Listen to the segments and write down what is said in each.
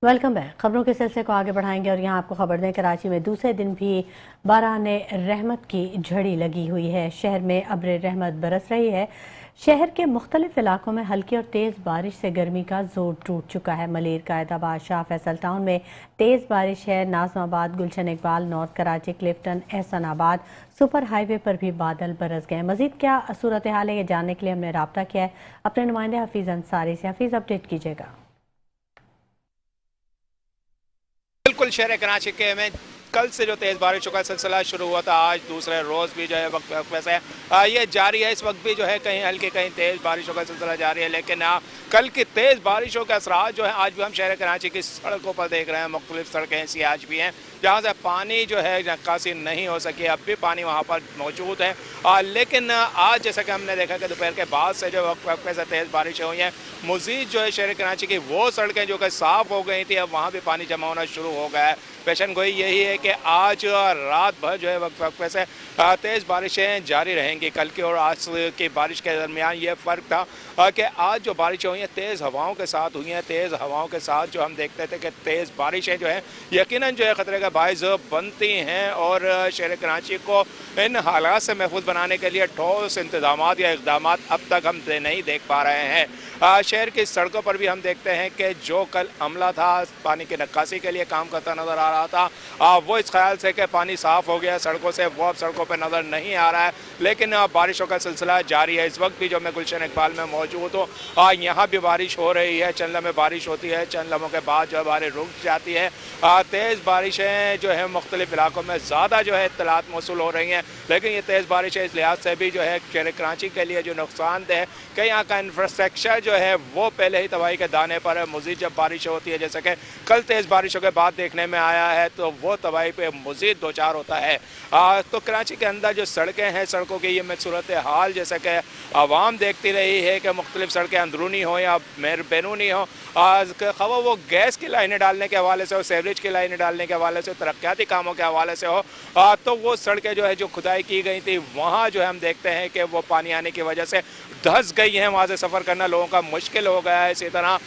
Welcome back. खबरों के सिलसिले को आगे बढ़ाएंगे और यहाँ आपको खबर दें, कराची में दूसरे दिन भी बाराने रहमत की झड़ी लगी हुई है। शहर में अब्र रहमत बरस रही है। शहर के मुख्तलिफ इलाकों में हल्की और तेज़ बारिश से गर्मी का जोर टूट चुका है। मलिर, कायदाबाद, शाह फैसल टाउन में तेज़ बारिश है। Nazimabad, Gulshan Iqbal, north Karachi, Clifton, Ahsanabad, super highway पर भी बादल बरस गए। मजीद क्या सूरत हाल है, ये जानने के लिए हमने रब्ता किया है अपने नुमाइंदे हफीज़ अंसारी से। हफीज़, अपडेट कीजिएगा। बिल्कुल, शहर कराची के में कल से जो तेज़ बारिशों का सिलसिला शुरू हुआ था, आज दूसरे रोज़ भी जो है वक्त वैसे ये जारी है। इस वक्त भी जो है कहीं हल्की कहीं तेज़ बारिशों का सिलसिला जारी है, लेकिन कल की तेज़ बारिशों के असरात जो है आज भी हम शहर कराची की सड़कों पर देख रहे हैं। मुख्तलिफ सड़कें ऐसी आज भी हैं जहाँ से पानी जो है निकासी नहीं हो सकी, अब भी पानी वहाँ पर मौजूद है। लेकिन आज जैसा कि हमने देखा कि दोपहर के बाद से जो वक्त से तेज़ बारिशें हुई हैं, मज़ीद जो है शहर कराची की वो सड़कें जो कि साफ़ हो गई थी, अब वहाँ भी पानी जमा होना शुरू हो गया है। पेशन गोई यही है कि आज रात भर जो है वक्त से तेज़ बारिशें जारी रहेंगी। कल की और आज की बारिश के दरमियान ये फ़र्क था कि आज जो बारिशें हुई हैं तेज़ हवाओं के साथ हुई हैं। तेज़ हवाओं के साथ जो हम देखते थे कि तेज़ बारिशें जो हैं यकीनन जो है ख़तरे का बाइस बनती हैं, और शहर कराची को इन हालात से महफूज बनाने के लिए ठोस इंतजामात या इक़दाम अब तक हम नहीं देख पा रहे हैं। शहर की सड़कों पर भी हम देखते हैं कि जो कल अमला था पानी की निकासी के लिए काम करता नज़र आ रहा था, वो इस ख्याल से कि पानी साफ़ हो गया सड़कों से, वो अब सड़कों पर नज़र नहीं आ रहा है। लेकिन बारिशों का सिलसिला जारी है। इस वक्त भी जो मैं गुलशन इकबाल में मौजूद हूँ, यहाँ भी बारिश हो रही है। चंद लम्हे बारिश होती है, चंद लम्हों के बाद जो है बारिश रुक जाती है। तेज़ बारिशें जो है मुख्तलिफ इलाकों में ज़्यादा जो है इत्तलात मौसूल हो रही हैं, लेकिन ये तेज़ बारिशें इस लिहाज से भी जो है शहर कराची के लिए जो नुकसानदेह है कि यहाँ का इंफ्रास्ट्रक्चर जो है वो पहले ही तबाही के दाने पर है। मज़ीद जब बारिश होती है, जैसे कि कल तेज़ बारिशों के बाद देखने में आया है, तो वो तबाही पे मज़ीद दो चार होता है। तो कराची के अंदर जो सड़कें हैं, सड़कों की ये मैं सूरत हाल जैसे कि आवाम देखती रही है कि मुख्तलिफ सड़कें अंदरूनी हो या बैरूनी हो, खबर वो गैस की लाइनें डालने के हवाले से हो, सेवरेज की लाइनें डालने के हवाले से, तरक्याती कामों के हवाले से हो, तो वो सड़कें जो है जो खुदाई की गई थी वहाँ जो है हम देखते हैं कि वो पानी आने की वजह से धंस गई हैं। वहाँ से सफ़र करना लोगों का मुश्किल हो गया है। इसी तरह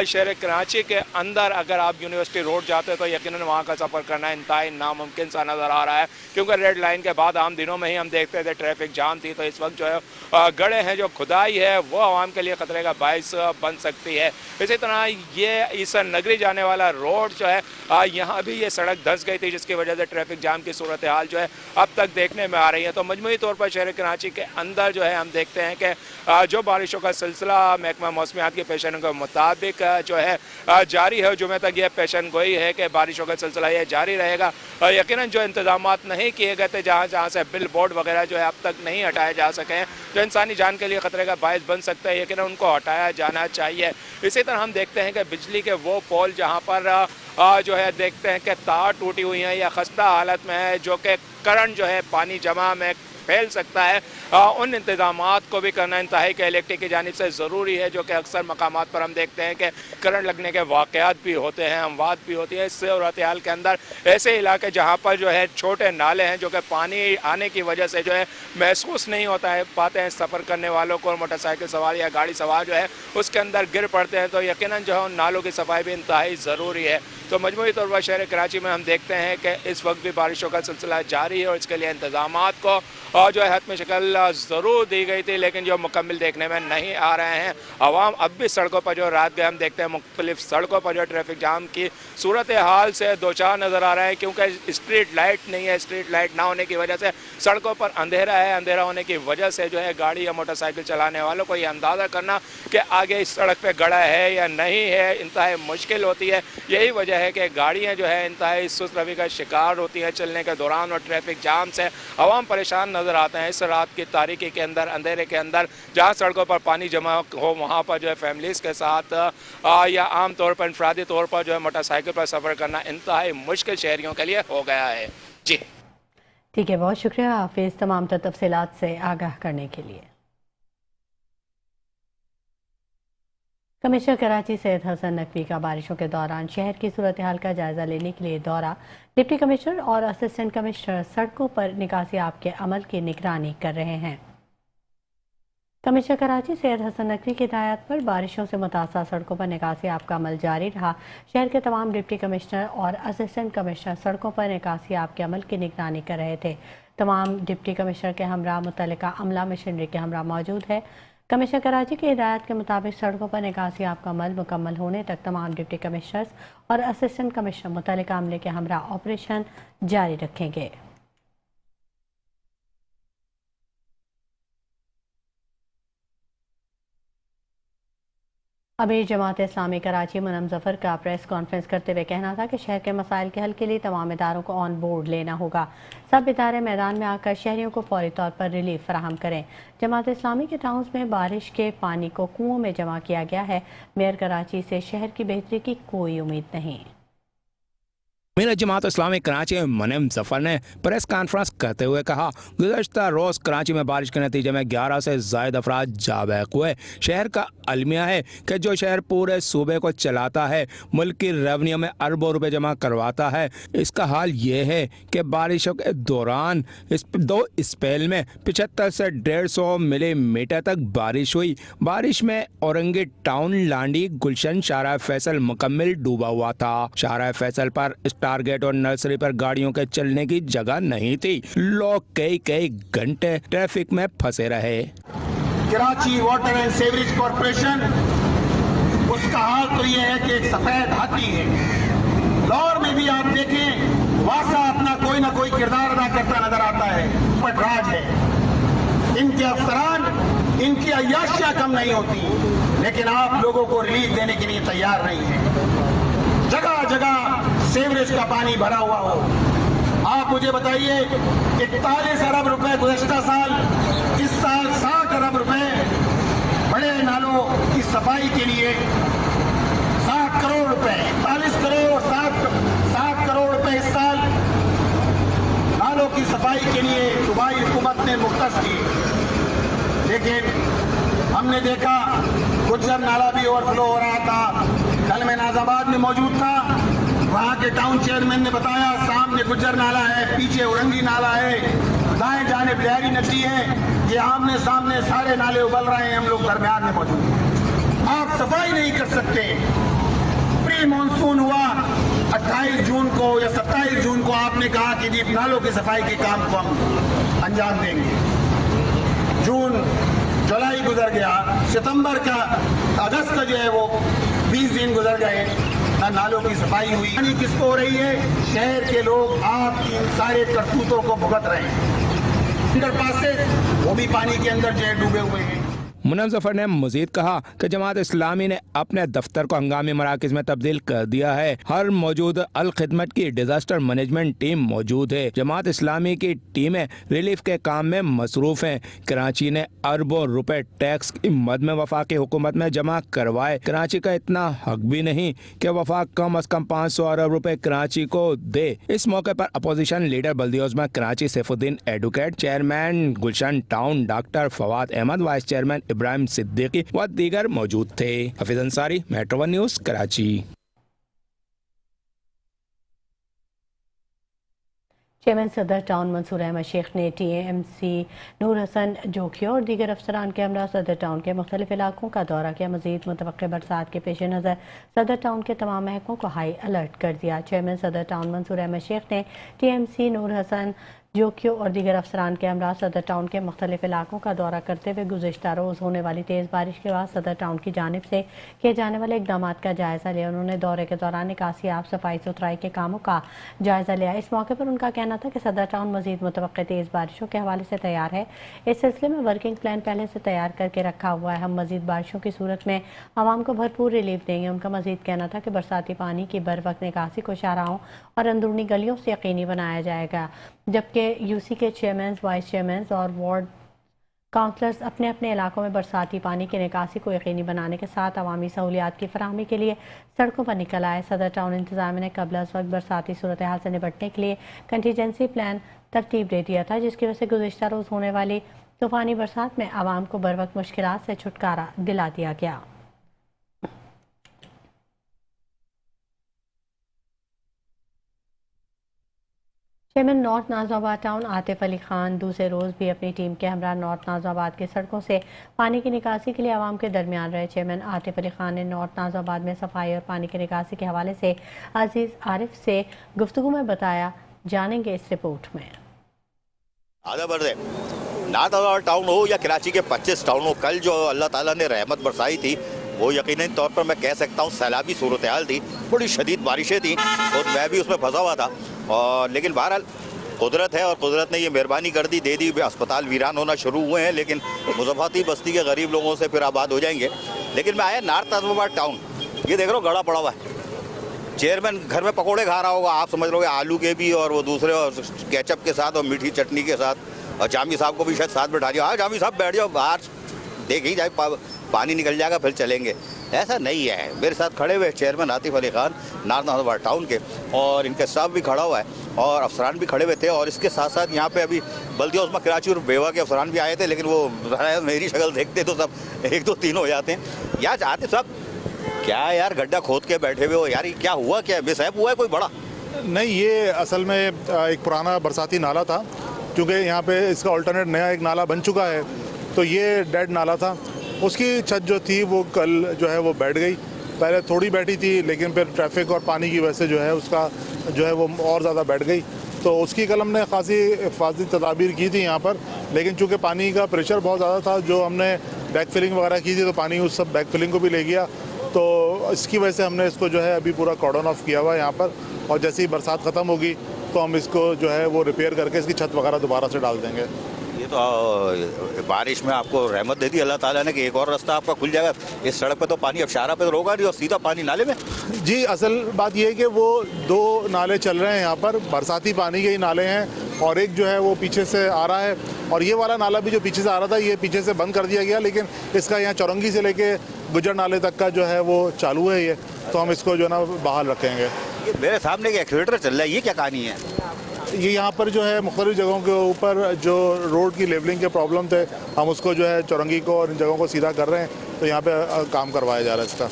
शहर कराची के अंदर अगर आप यूनिवर्सिटी रोड जाते हो तो यकीनन वहाँ का सफ़र करना इंतहाई नामुमकिन सा नज़र आ रहा है, क्योंकि रेड लाइन के बाद आम दिनों में ही हम देखते थे ट्रैफिक जाम थी। तो इस वक्त जो है गड़े हैं, जो खुदाई है वो आवाम के लिए ख़तरे का बाइस बन सकती है। इसी तरह ये ईसा नगरी जाने वाला रोड जो है यहाँ भी ये सड़क धंस गई थी, जिसकी वजह से ट्रैफिक जाम की सूरत हाल जो है अब तक देखने में आ रही है। तो मजमूई तौर पर शहर कराची के अंदर जो है हम देखते हैं कि जो बारिशों का सिलसिला महकमा मौसमियात की पेशन के मुताबिक जो है जारी है। जुमे तक यह पेशन गोई है कि बारिशों का सिलसिला ये जारी रहेगा। यकीनन जो इंतजामात नहीं किए गए थे, जहाँ जहाँ से बिल बोर्ड वगैरह जो है अब तक नहीं हटाए जा सके हैं, जो इंसानी जान के लिए ख़तरे का बायस बन सकता है, यकीनन उनको हटाया जाना चाहिए। इसी तरह हम देखते हैं कि बिजली के वो पोल जहाँ पर जो है देखते हैं कि तार टूटी हुई हैं या खस्ता हालत में है, जो कि करंट जो है पानी जमा में फैल सकता है, उन इंतजामात को भी करना इंतहाई के इलेक्ट्रिक की जानिब से ज़रूरी है, जो कि अक्सर मकामात पर हम देखते हैं कि करंट लगने के वाक़यात भी होते हैं, अमवात भी होती है। इस सूरत हाल के अंदर ऐसे इलाके जहाँ पर जो है छोटे नाले हैं, जो कि पानी आने की वजह से जो है महसूस नहीं होता है पाते हैं सफ़र करने वालों को, मोटरसाइकिल सवार या गाड़ी सवार जो है उसके अंदर गिर पड़ते हैं, तो यकीनन जो है उन नालों की सफाई भी इंतहाई ज़रूरी है। तो मजमूई तौर पर शहर कराची में हम देखते हैं कि इस वक्त भी बारिशों का सिलसिला जारी है, और इसके लिए इंतजामात को जो है हतमी शक्ल ज़रूर दी गई थी, लेकिन जो मुकम्मल देखने में नहीं आ रहे हैं। आवाम अब भी सड़कों पर जो रात गए हम देखते हैं मुख्तलिफ सड़कों पर जो ट्रैफिक जाम की सूरत हाल से दो चार नज़र आ रहे हैं, क्योंकि स्ट्रीट लाइट नहीं है। स्ट्रीट लाइट ना होने की वजह से सड़कों पर अंधेरा है। अंधेरा होने की वजह से जो है गाड़ी या मोटरसाइकिल चलाने वालों को ये अंदाज़ा करना कि आगे इस सड़क पर गड़ा है या नहीं है इंतहाई मुश्किल होती है। यही वजह है कि गाड़ियाँ जो है इंतहाई सुस्त रवि का शिकार होती हैं चलने के दौरान, और ट्रैफिक जाम से आवाम परेशान नज़र आते हैं। इस रात की तारीकी के अंदर, अंधेरे के अंदर, जहाँ सड़कों पर पानी जमा हो, वहाँ पर जो है फैमिलीज़ के साथ या आम तौर पर इंफरादी तौर पर जो है मोटरसाइकिल पर सफ़र करना इंतहाई मुश्किल शहरियों के लिए हो गया है। जी ठीक है, बहुत शुक्रिया हाफिज़ तमाम तफसीलात से आगाह करने के लिए। कमिश्नर कराची सैयद हसन नकवी का बारिशों के दौरान शहर की सूरत हाल का जायजा लेने के लिए दौरा। डिप्टी कमिश्नर और असिस्टेंट कमिश्नर सड़कों पर निकासी आप के अमल की निगरानी कर रहे हैं। कमिश्नर कराची सैयद हसन नकवी की हिदायत पर बारिशों से मुतासर सड़कों पर निकासी का अमल जारी रहा। शहर के तमाम डिप्टी कमिश्नर और असिस्टेंट कमिश्नर सड़कों पर निकासी के अमल की निगरानी कर रहे थे। तमाम डिप्टी कमिश्नर के हमरा मुतल्लिका अमला मशीनरी के हमरा मौजूद है। कमिश्नर कराची की हिदायत के मुताबिक सड़कों पर निकासी का अमल मुकम्मल होने तक तमाम डिप्टी कमिश्नर्स और असिस्टेंट कमिश्नर मुतल्लिका अमले के हमरा ऑपरेशन जारी रखेंगे। अमीर जमात इस्लामी कराची मुनम जफर का प्रेस कॉन्फ्रेंस करते हुए कहना था कि शहर के मसाइल के हल के लिए तमाम इदारों को ऑन बोर्ड लेना होगा। सब इदारे मैदान में आकर शहरियों को फौरी तौर पर रिलीफ फराहम करें। जमात इस्लामी के टाउन्स में बारिश के पानी को कुओं में जमा किया गया है। मेयर कराची से शहर की बेहतरी की कोई उम्मीद नहीं। मेरा जमात इस्लामी कराची में मुनम जफर ने प्रेस कॉन्फ्रेंस करते हुए कहा, गुज़श्ता रोज़ कराची में बारिश के नतीजे में 11 से ज़ायद अफराद जाबैक हुए। शहर का अलमिया है कि जो शहर पूरे सूबे को चलाता है, मुल्क की रेवन्यू में अरबों रुपए जमा करवाता है, इसका हाल ये है कि बारिशों के दौरान इस 2 स्पेल में 75 से 150 मिलीमीटर तक बारिश हुई। बारिश में औरंगी टाउन, लांडी, गुलशन, शाहराह फैसल मुकम्मल डूबा हुआ था। शाहराह फैसल पर टारगेट और नर्सरी पर गाड़ियों के चलने की जगह नहीं थी। लोग कई घंटे ट्रैफिक में फंसे रहे। Karachi water and sewerage corporation, उसका हाल तो ये है कि एक सफेद हाथी है। लाहौर में भी आप देखें, वासा अपना कोई ना कोई किरदार अदा करता नजर आता है, पटराज है। इनके अफसरान, इनकी अय्याशियां कम नहीं होती, लेकिन आप लोगों को रिलीफ देने के लिए तैयार नहीं है। जगह जगह सीवरेज का पानी भरा हुआ हो। आप मुझे बताइए, 41 अरब रुपए गुज़श्ता साल, इस साल 60 अरब रुपए बड़े नालों की सफाई के लिए, 60 करोड़ रुपए, 41 करोड़ और 60 करोड़ रुपए इस साल नालों की सफाई के लिए दुबई हुकूमत ने मुख्तस किए। लेकिन हमने देखा गुज्जर नाला भी ओवरफ्लो हो रहा था। कल मैं नाजाबाद में मौजूद था, वहाँ के टाउन चेयरमैन ने बताया सामने गुज्जर नाला है, पीछे औरंगी नाला है, दाएं जानिब लहरी नदी है। ये आमने सामने सारे नाले उबल रहे हैं, हम लोग दरमियान में मौजूद हैं। आप सफाई नहीं कर सकते। प्री मानसून हुआ 28 जून को या 27 जून को, आपने कहा कि जी नालों की सफाई के काम को हम अंजाम देंगे। जून जुलाई गुजर गया, सितंबर का, अगस्त का जो है वो 20 दिन गुजर गए, ना नालों की सफाई हुई। पानी किसको हो रही है? शहर के लोग आपकी इन सारे करतूतों को भुगत रहे हैं। अंडरपासेस वो भी पानी के अंदर जो है डूबे हुए हैं। मुनम जफर ने मजीद कहा कि जमात इस्लामी ने अपने दफ्तर को हंगामी मराकज में तब्दील कर दिया है। हर मौजूद अल खिदमत की डिजास्टर मैनेजमेंट टीम मौजूद है। जमात इस्लामी की टीमें रिलीफ के काम में मसरूफ हैं। कराची ने अरबों रुपए टैक्स की मद में वफाकी हुकूमत में जमा करवाए। कराची का इतना हक भी नहीं कि वफाक कम अज कम 500 अरब रुपए कराची को दे। इस मौके पर अपोजिशन लीडर बल्दियोजमा Karachi Saifuddin advocate, chairman Gulshan town doctor Fawad Ahmed, vice chairman Ibrahim Siddiqui व दीगर मौजूद थे। Hafeez Ansari, metro one news, Karachi. Chairman Saddar town Mansoor Ahmed Sheikh ने TAMC नूर हसन जोखिया और दीगर अफसरान के हमरा सदर टाउन के मुख्तलिफ इलाकों का दौरा किया। मजीद मुतवक्किल बरसात के पेश नज़र सदर टाउन के तमाम महकमों को हाई अलर्ट कर दिया। चेयरमैन सदर टाउन मंसूर अहमद शेख ने TAMC नूर हसन जोखियो और दीगर अफसरान के हमरा सदर टाउन के मुख्तलिफ इलाकों का दौरा करते हुए गुज़श्ता रोज़ होने वाली तेज़ बारिश के बाद सदर टाउन की जानिब से किए जाने वाले इकदाम का जायज़ा लिया। उन्होंने दौरे के दौरान निकासी आब सफाई सुथराई के कामों का जायज़ा लिया। इस मौके पर उनका कहना था कि सदर टाउन मजीद मुतवक्किल तेज़ बारिशों के हवाले से तैयार है। इस सिलसिले में वर्किंग प्लान पहले से तैयार करके रखा हुआ है। हम मजीद बारिशों की सूरत में आवाम को भरपूर रिलीफ देंगे। उनका मजीद कहना था कि बरसाती पानी की बर वक्त निकासी को शाहराहों और अंदरूनी गलियों से यकीनी बनाया जाएगा, जबकि UC के चेयरमैन, वाइस चेयरमैन और वार्ड काउंसलर्स अपने अपने इलाकों में बरसाती पानी की निकासी को यकीनी बनाने के साथ अवामी सहूलियात की फराहमी के लिए सड़कों पर निकल आए। सदर टाउन इंतजामिया ने कबल अज़ वक्त बरसाती सूरत हाल से निपटने के लिए कंटीजेंसी प्लान तरतीब दे दिया था, जिसकी वजह से गुज़श्ता रोज़ होने वाली तूफ़ानी बरसात में आवाम को बर वक्त मुश्किलात से छुटकारा दिला दिया गया। Chairman north Nazimabad town Atif Ali Khan दूसरे रोज़ भी अपनी टीम के हमरा नॉर्थ नाज़िमाबाद की सड़कों से पानी की निकासी के लिए आवाम के दरमियान रहे। चेयरमैन आतिफ अली खान ने नॉर्थ नाज़िमाबाद में सफाई और पानी की निकासी के हवाले से अजीज़ आरिफ से गुफ्तगू में बताया। जानेंगे इस रिपोर्ट में। आधा बर्द है नाज़िमाबाद टाउन हो या कराची के 25 टाउन हो, कल जो अल्लाह ताला ने रहमत बरसाई थी वो यकीनन तौर पर मैं कह सकता हूँ सैलाबी सूरत हाल थी, बड़ी शदीद बारिशें थी और मैं भी उसमें फंसा हुआ था। और लेकिन बहरहाल कुदरत है और कुदरत ने ये मेहरबानी कर दी, दे दी। अस्पताल वीरान होना शुरू हुए हैं लेकिन मुज़फ़्फ़राती बस्ती के गरीब लोगों से फिर आबाद हो जाएंगे। लेकिन मैं आया नॉर्थ नाज़िमाबाद टाउन, ये देख रहा हूँ गड़ा पड़ा हुआ है। चेयरमैन घर में पकोड़े खा रहा होगा, आप समझ लोगे आलू के भी और वो दूसरे और केचप के साथ और मीठी चटनी के साथ। और जामी साहब को भी शायद साथ बैठा दिया। हाँ जामी साहब बैठ जाओ, बाहर देख ही जाए, पानी निकल जाएगा फिर चलेंगे। ऐसा नहीं है। मेरे साथ खड़े हुए chairman Atif Ali Khan north Nazimabad town के, और इनके स्टाफ भी खड़ा हुआ है और अफसरान भी खड़े हुए थे। और इसके साथ साथ यहाँ पे अभी बल्दिया उस्मा कराची और बेवा के अफसरान भी आए थे, लेकिन वो मेरी शक्ल देखते तो सब 1 2 3 हो जाते हैं। यार आतिफ साहब क्या यार गड्ढा खोद के बैठे हुए हो यार, ये क्या हुआ, क्या मिसहैप हुआ है कोई बड़ा? नहीं, ये असल में एक पुराना बरसाती नाला था, क्योंकि यहाँ पे इसका अल्टरनेट नया एक नाला बन चुका है, तो ये डेड नाला था। उसकी छत जो थी वो कल जो है वो बैठ गई। पहले थोड़ी बैठी थी लेकिन फिर ट्रैफिक और पानी की वजह से जो है उसका जो है वो और ज़्यादा बैठ गई। तो उसकी कल हमने खासी हिफाजती तदाबीर की थी यहाँ पर, लेकिन चूँकि पानी का प्रेशर बहुत ज़्यादा था, जो हमने बैक फिलिंग वगैरह की थी तो पानी उस सब बैक फिलिंग को भी ले गया। तो इसकी वजह से हमने इसको जो है अभी पूरा कॉर्डन ऑफ किया हुआ है यहाँ पर, और जैसे ही बरसात ख़त्म होगी तो हम इसको जो है वो रिपेयर करके इसकी छत वगैरह दोबारा से डाल देंगे। ये तो बारिश में आपको रहमत दे दी अल्लाह ताला ने कि एक और रास्ता आपका खुल जाएगा। इस सड़क पे तो पानी अब शारा पे तो रोका नहीं और सीधा पानी नाले में। जी, असल बात ये है कि वो 2 नाले चल रहे हैं यहाँ पर, बरसाती पानी के ही नाले हैं, और एक जो है वो पीछे से आ रहा है, और ये वाला नाला भी जो पीछे से आ रहा था ये पीछे से बंद कर दिया गया, लेकिन इसका यहाँ चौरंगी से लेके गुजर नाले तक का जो है वो चालू है। ये तो हम इसको जो है ना बहाल रखेंगे। ये मेरे सामने एक एक्सीलेटर चल रहा है, ये क्या कहानी है? ये यहाँ पर जो है मुख्तलिफ जगहों के ऊपर जो रोड की लेवलिंग के प्रॉब्लम थे, हम उसको जो है चौरंगी को और इन जगहों को सीधा कर रहे हैं, तो यहाँ पे काम करवाया जा रहा है इसका।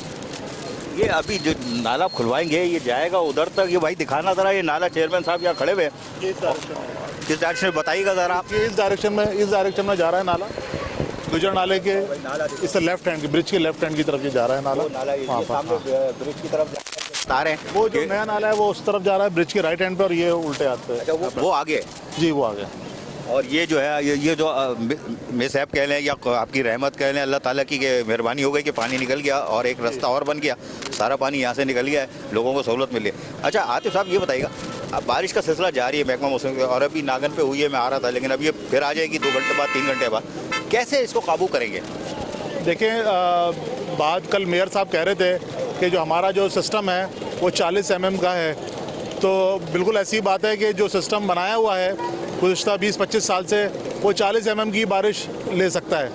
ये अभी जो नाला खुलवाएंगे ये जाएगा उधर तक, ये भाई दिखाना ज़रा ये नाला। चेयरमैन साहब यहाँ खड़े हुए, किस डायरेक्शन में बताइएगा ज़रा आप? ये इस डायरेक्शन में जा रहा है नाला, गुजर नाले के इस लेफ्ट हैंड, ब्रिज के लेफ्ट हैंड की तरफ ये जा रहा है नाला। वहाँ पर ब्रिज की तरफ तार है, वो जो नया नाला है वो उस तरफ जा रहा है ब्रिज के राइट हैंड पे, और ये उल्टे हाथ पे। अच्छा वो आगे? जी वो आगे। और ये जो है ये जो मिसहैप कह लें या आपकी रहमत कह लें, अल्लाह ताला की मेहरबानी हो गई कि पानी निकल गया और एक रास्ता और बन गया, सारा पानी यहाँ से निकल गया है, लोगों को सहूलत मिली है। अच्छा आतिफ साहब ये बताइएगा, अब बारिश का सिलसिला जारी है महकमा मौसम, और अभी नागन पे हुई है, मैं आ रहा था, लेकिन अब ये फिर आ जाएगी 2 घंटे बाद 3 घंटे बाद, कैसे इसको काबू करेंगे? देखें, बात कल मेयर साहब कह रहे थे कि जो हमारा जो सिस्टम है वो 40 mm का है, तो बिल्कुल ऐसी बात है कि जो सिस्टम बनाया हुआ है गुज़श्ता 20-25 साल से वो 40 mm की बारिश ले सकता है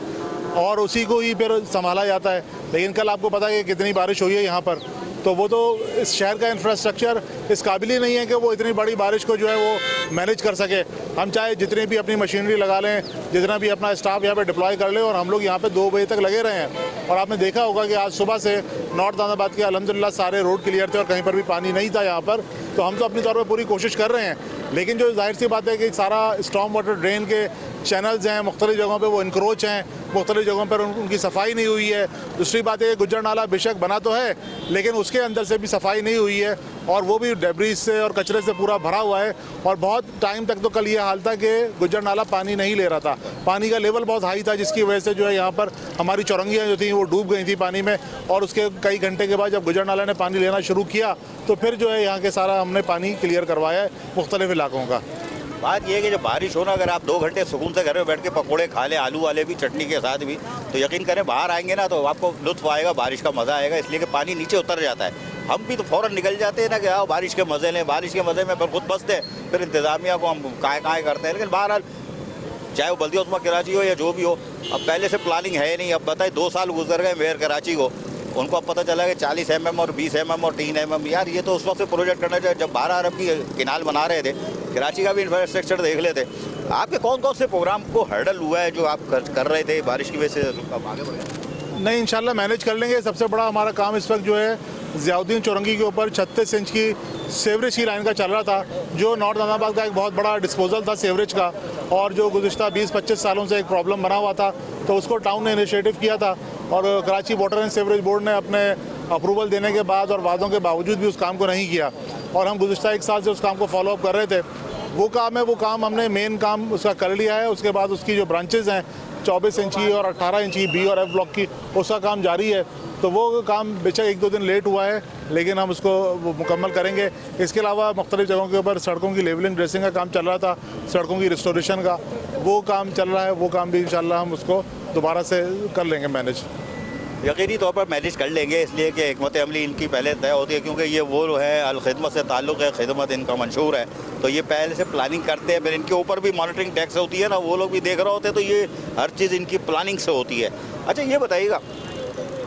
और उसी को ही फिर संभाला जाता है। लेकिन कल आपको पता है कि कितनी बारिश हुई है यहाँ पर, तो वो तो इस शहर का इंफ्रास्ट्रक्चर इस काबिल ही नहीं है कि वो इतनी बड़ी बारिश को जो है वो मैनेज कर सके। हम चाहे जितनी भी अपनी मशीनरी लगा लें, जितना भी अपना स्टाफ यहाँ पे डिप्लॉय कर ले, और हम लोग यहाँ पे 2 बजे तक लगे रहे हैं। और आपने देखा होगा कि आज सुबह से नॉर्थ नाज़िमाबाद के अल्हम्दुलिल्लाह सारे रोड क्लियर थे और कहीं पर भी पानी नहीं था यहाँ पर। तो हम तो अपनी तौर पर पूरी कोशिश कर रहे हैं, लेकिन जो जाहिर सी बात है कि सारा स्टॉर्म वाटर ड्रेन के चैनल्स हैं, मुख्तलिफ जगहों पे वो इंक्रोच हैं, मुख्तलिफ जगहों पर उनकी सफाई नहीं हुई है। दूसरी बात है गुजर नाला बेशक बना तो है, लेकिन उसके अंदर से भी सफाई नहीं हुई है और वो भी डेब्रिज से और कचरे से पूरा भरा हुआ है। और बहुत टाइम तक तो कल ये हाल था कि गुजर नाला पानी नहीं ले रहा था, पानी का लेवल बहुत हाई था, जिसकी वजह से जो है यहाँ पर हमारी चौरंगियाँ जो थी वो डूब गई थी पानी में। और उसके कई घंटे के बाद जब गुजर नाला ने पानी लेना शुरू किया तो फिर जो है यहाँ के सारा हमने पानी क्लियर करवाया है मुख्तलिफ इलाकों का। बात ये है कि जब बारिश हो ना, अगर आप 2 घंटे सुकून से घर में बैठ के पकोड़े खा लें, आलू वाले भी चटनी के साथ भी, तो यकीन करें बाहर आएंगे ना तो आपको लुत्फ आएगा, बारिश का मज़ा आएगा, इसलिए कि पानी नीचे उतर जाता है। हम भी तो फ़ौरन निकल जाते हैं ना कि आओ बारिश के मज़े लें, बारिश के मज़े में फिर खुद बसते हैं, फिर इंतज़ामिया को हम काय करते हैं। लेकिन बहरहाल चाहे वो बल्दिया उस्मा कराची हो या जो भी हो, अब पहले से प्लानिंग है नहीं। अब बताइए 2 साल गुजर गए मेयर कराची को, उनको अब पता चला कि 40 mm और 20 mm और 3 mm, यार ये तो उस वक्त से प्रोजेक्ट करना चाहिए जब 12 अरब की किनाल बना रहे थे, कराची का भी इंफ्रास्ट्रक्चर देख लेते। आपके कौन कौन से प्रोग्राम को हर्डल हुआ है जो आप कर रहे थे बारिश की वजह से अब आगे बढ़े? नहीं, इंशाल्लाह मैनेज कर लेंगे। सबसे बड़ा हमारा काम इस वक्त जो है ज़ियाउद्दीन चौरंगी के ऊपर 36 इंच की सीवरेज की लाइन का चल रहा था, जो नॉर्थ नाज़ाबाद का एक बहुत बड़ा डिस्पोजल था सीवरेज का, और जो गुज़िश्ता 20-25 सालों से एक प्रॉब्लम बना हुआ था। तो उसको टाउन ने इनिशिएटिव किया था और Karachi water and sewerage board ने अपने अप्रूवल देने के बाद और वादों के बावजूद भी उस काम को नहीं किया, और हम गुज़िश्ता 1 साल से उस काम को फॉलो अप कर रहे थे। वो काम हमने मेन काम उसका कर लिया है। उसके बाद उसकी जो ब्रांचेज़ हैं 24 इंच की और 18 इंच की बी और एफ ब्लॉक की, उसका काम जारी है। तो वो काम बेशक 1-2 दिन लेट हुआ है, लेकिन हम उसको मुकम्मल करेंगे। इसके अलावा मुख्तलिफ जगहों के ऊपर सड़कों की लेवलिंग ड्रेसिंग का काम चल रहा था, सड़कों की रिस्टोरेशन का वो काम चल रहा है। वो काम भी इंशाल्लाह हम उसको दोबारा से कर लेंगे मैनेज। यकीनी तौर पर मैनेज कर लेंगे, इसलिए कि हिकमत अमली इनकी पहले तय होती है, क्योंकि ये वो है अलखिदमत से ताल्लुक़ है, खिदमत इनका मंशूर है, तो ये पहले से प्लानिंग करते हैं। फिर इनके ऊपर भी मॉनिटरिंग टैक्स होती है ना, वो लोग भी देख रहे होते हैं, तो ये हर चीज़ इनकी प्लानिंग से होती है। अच्छा ये बताइएगा,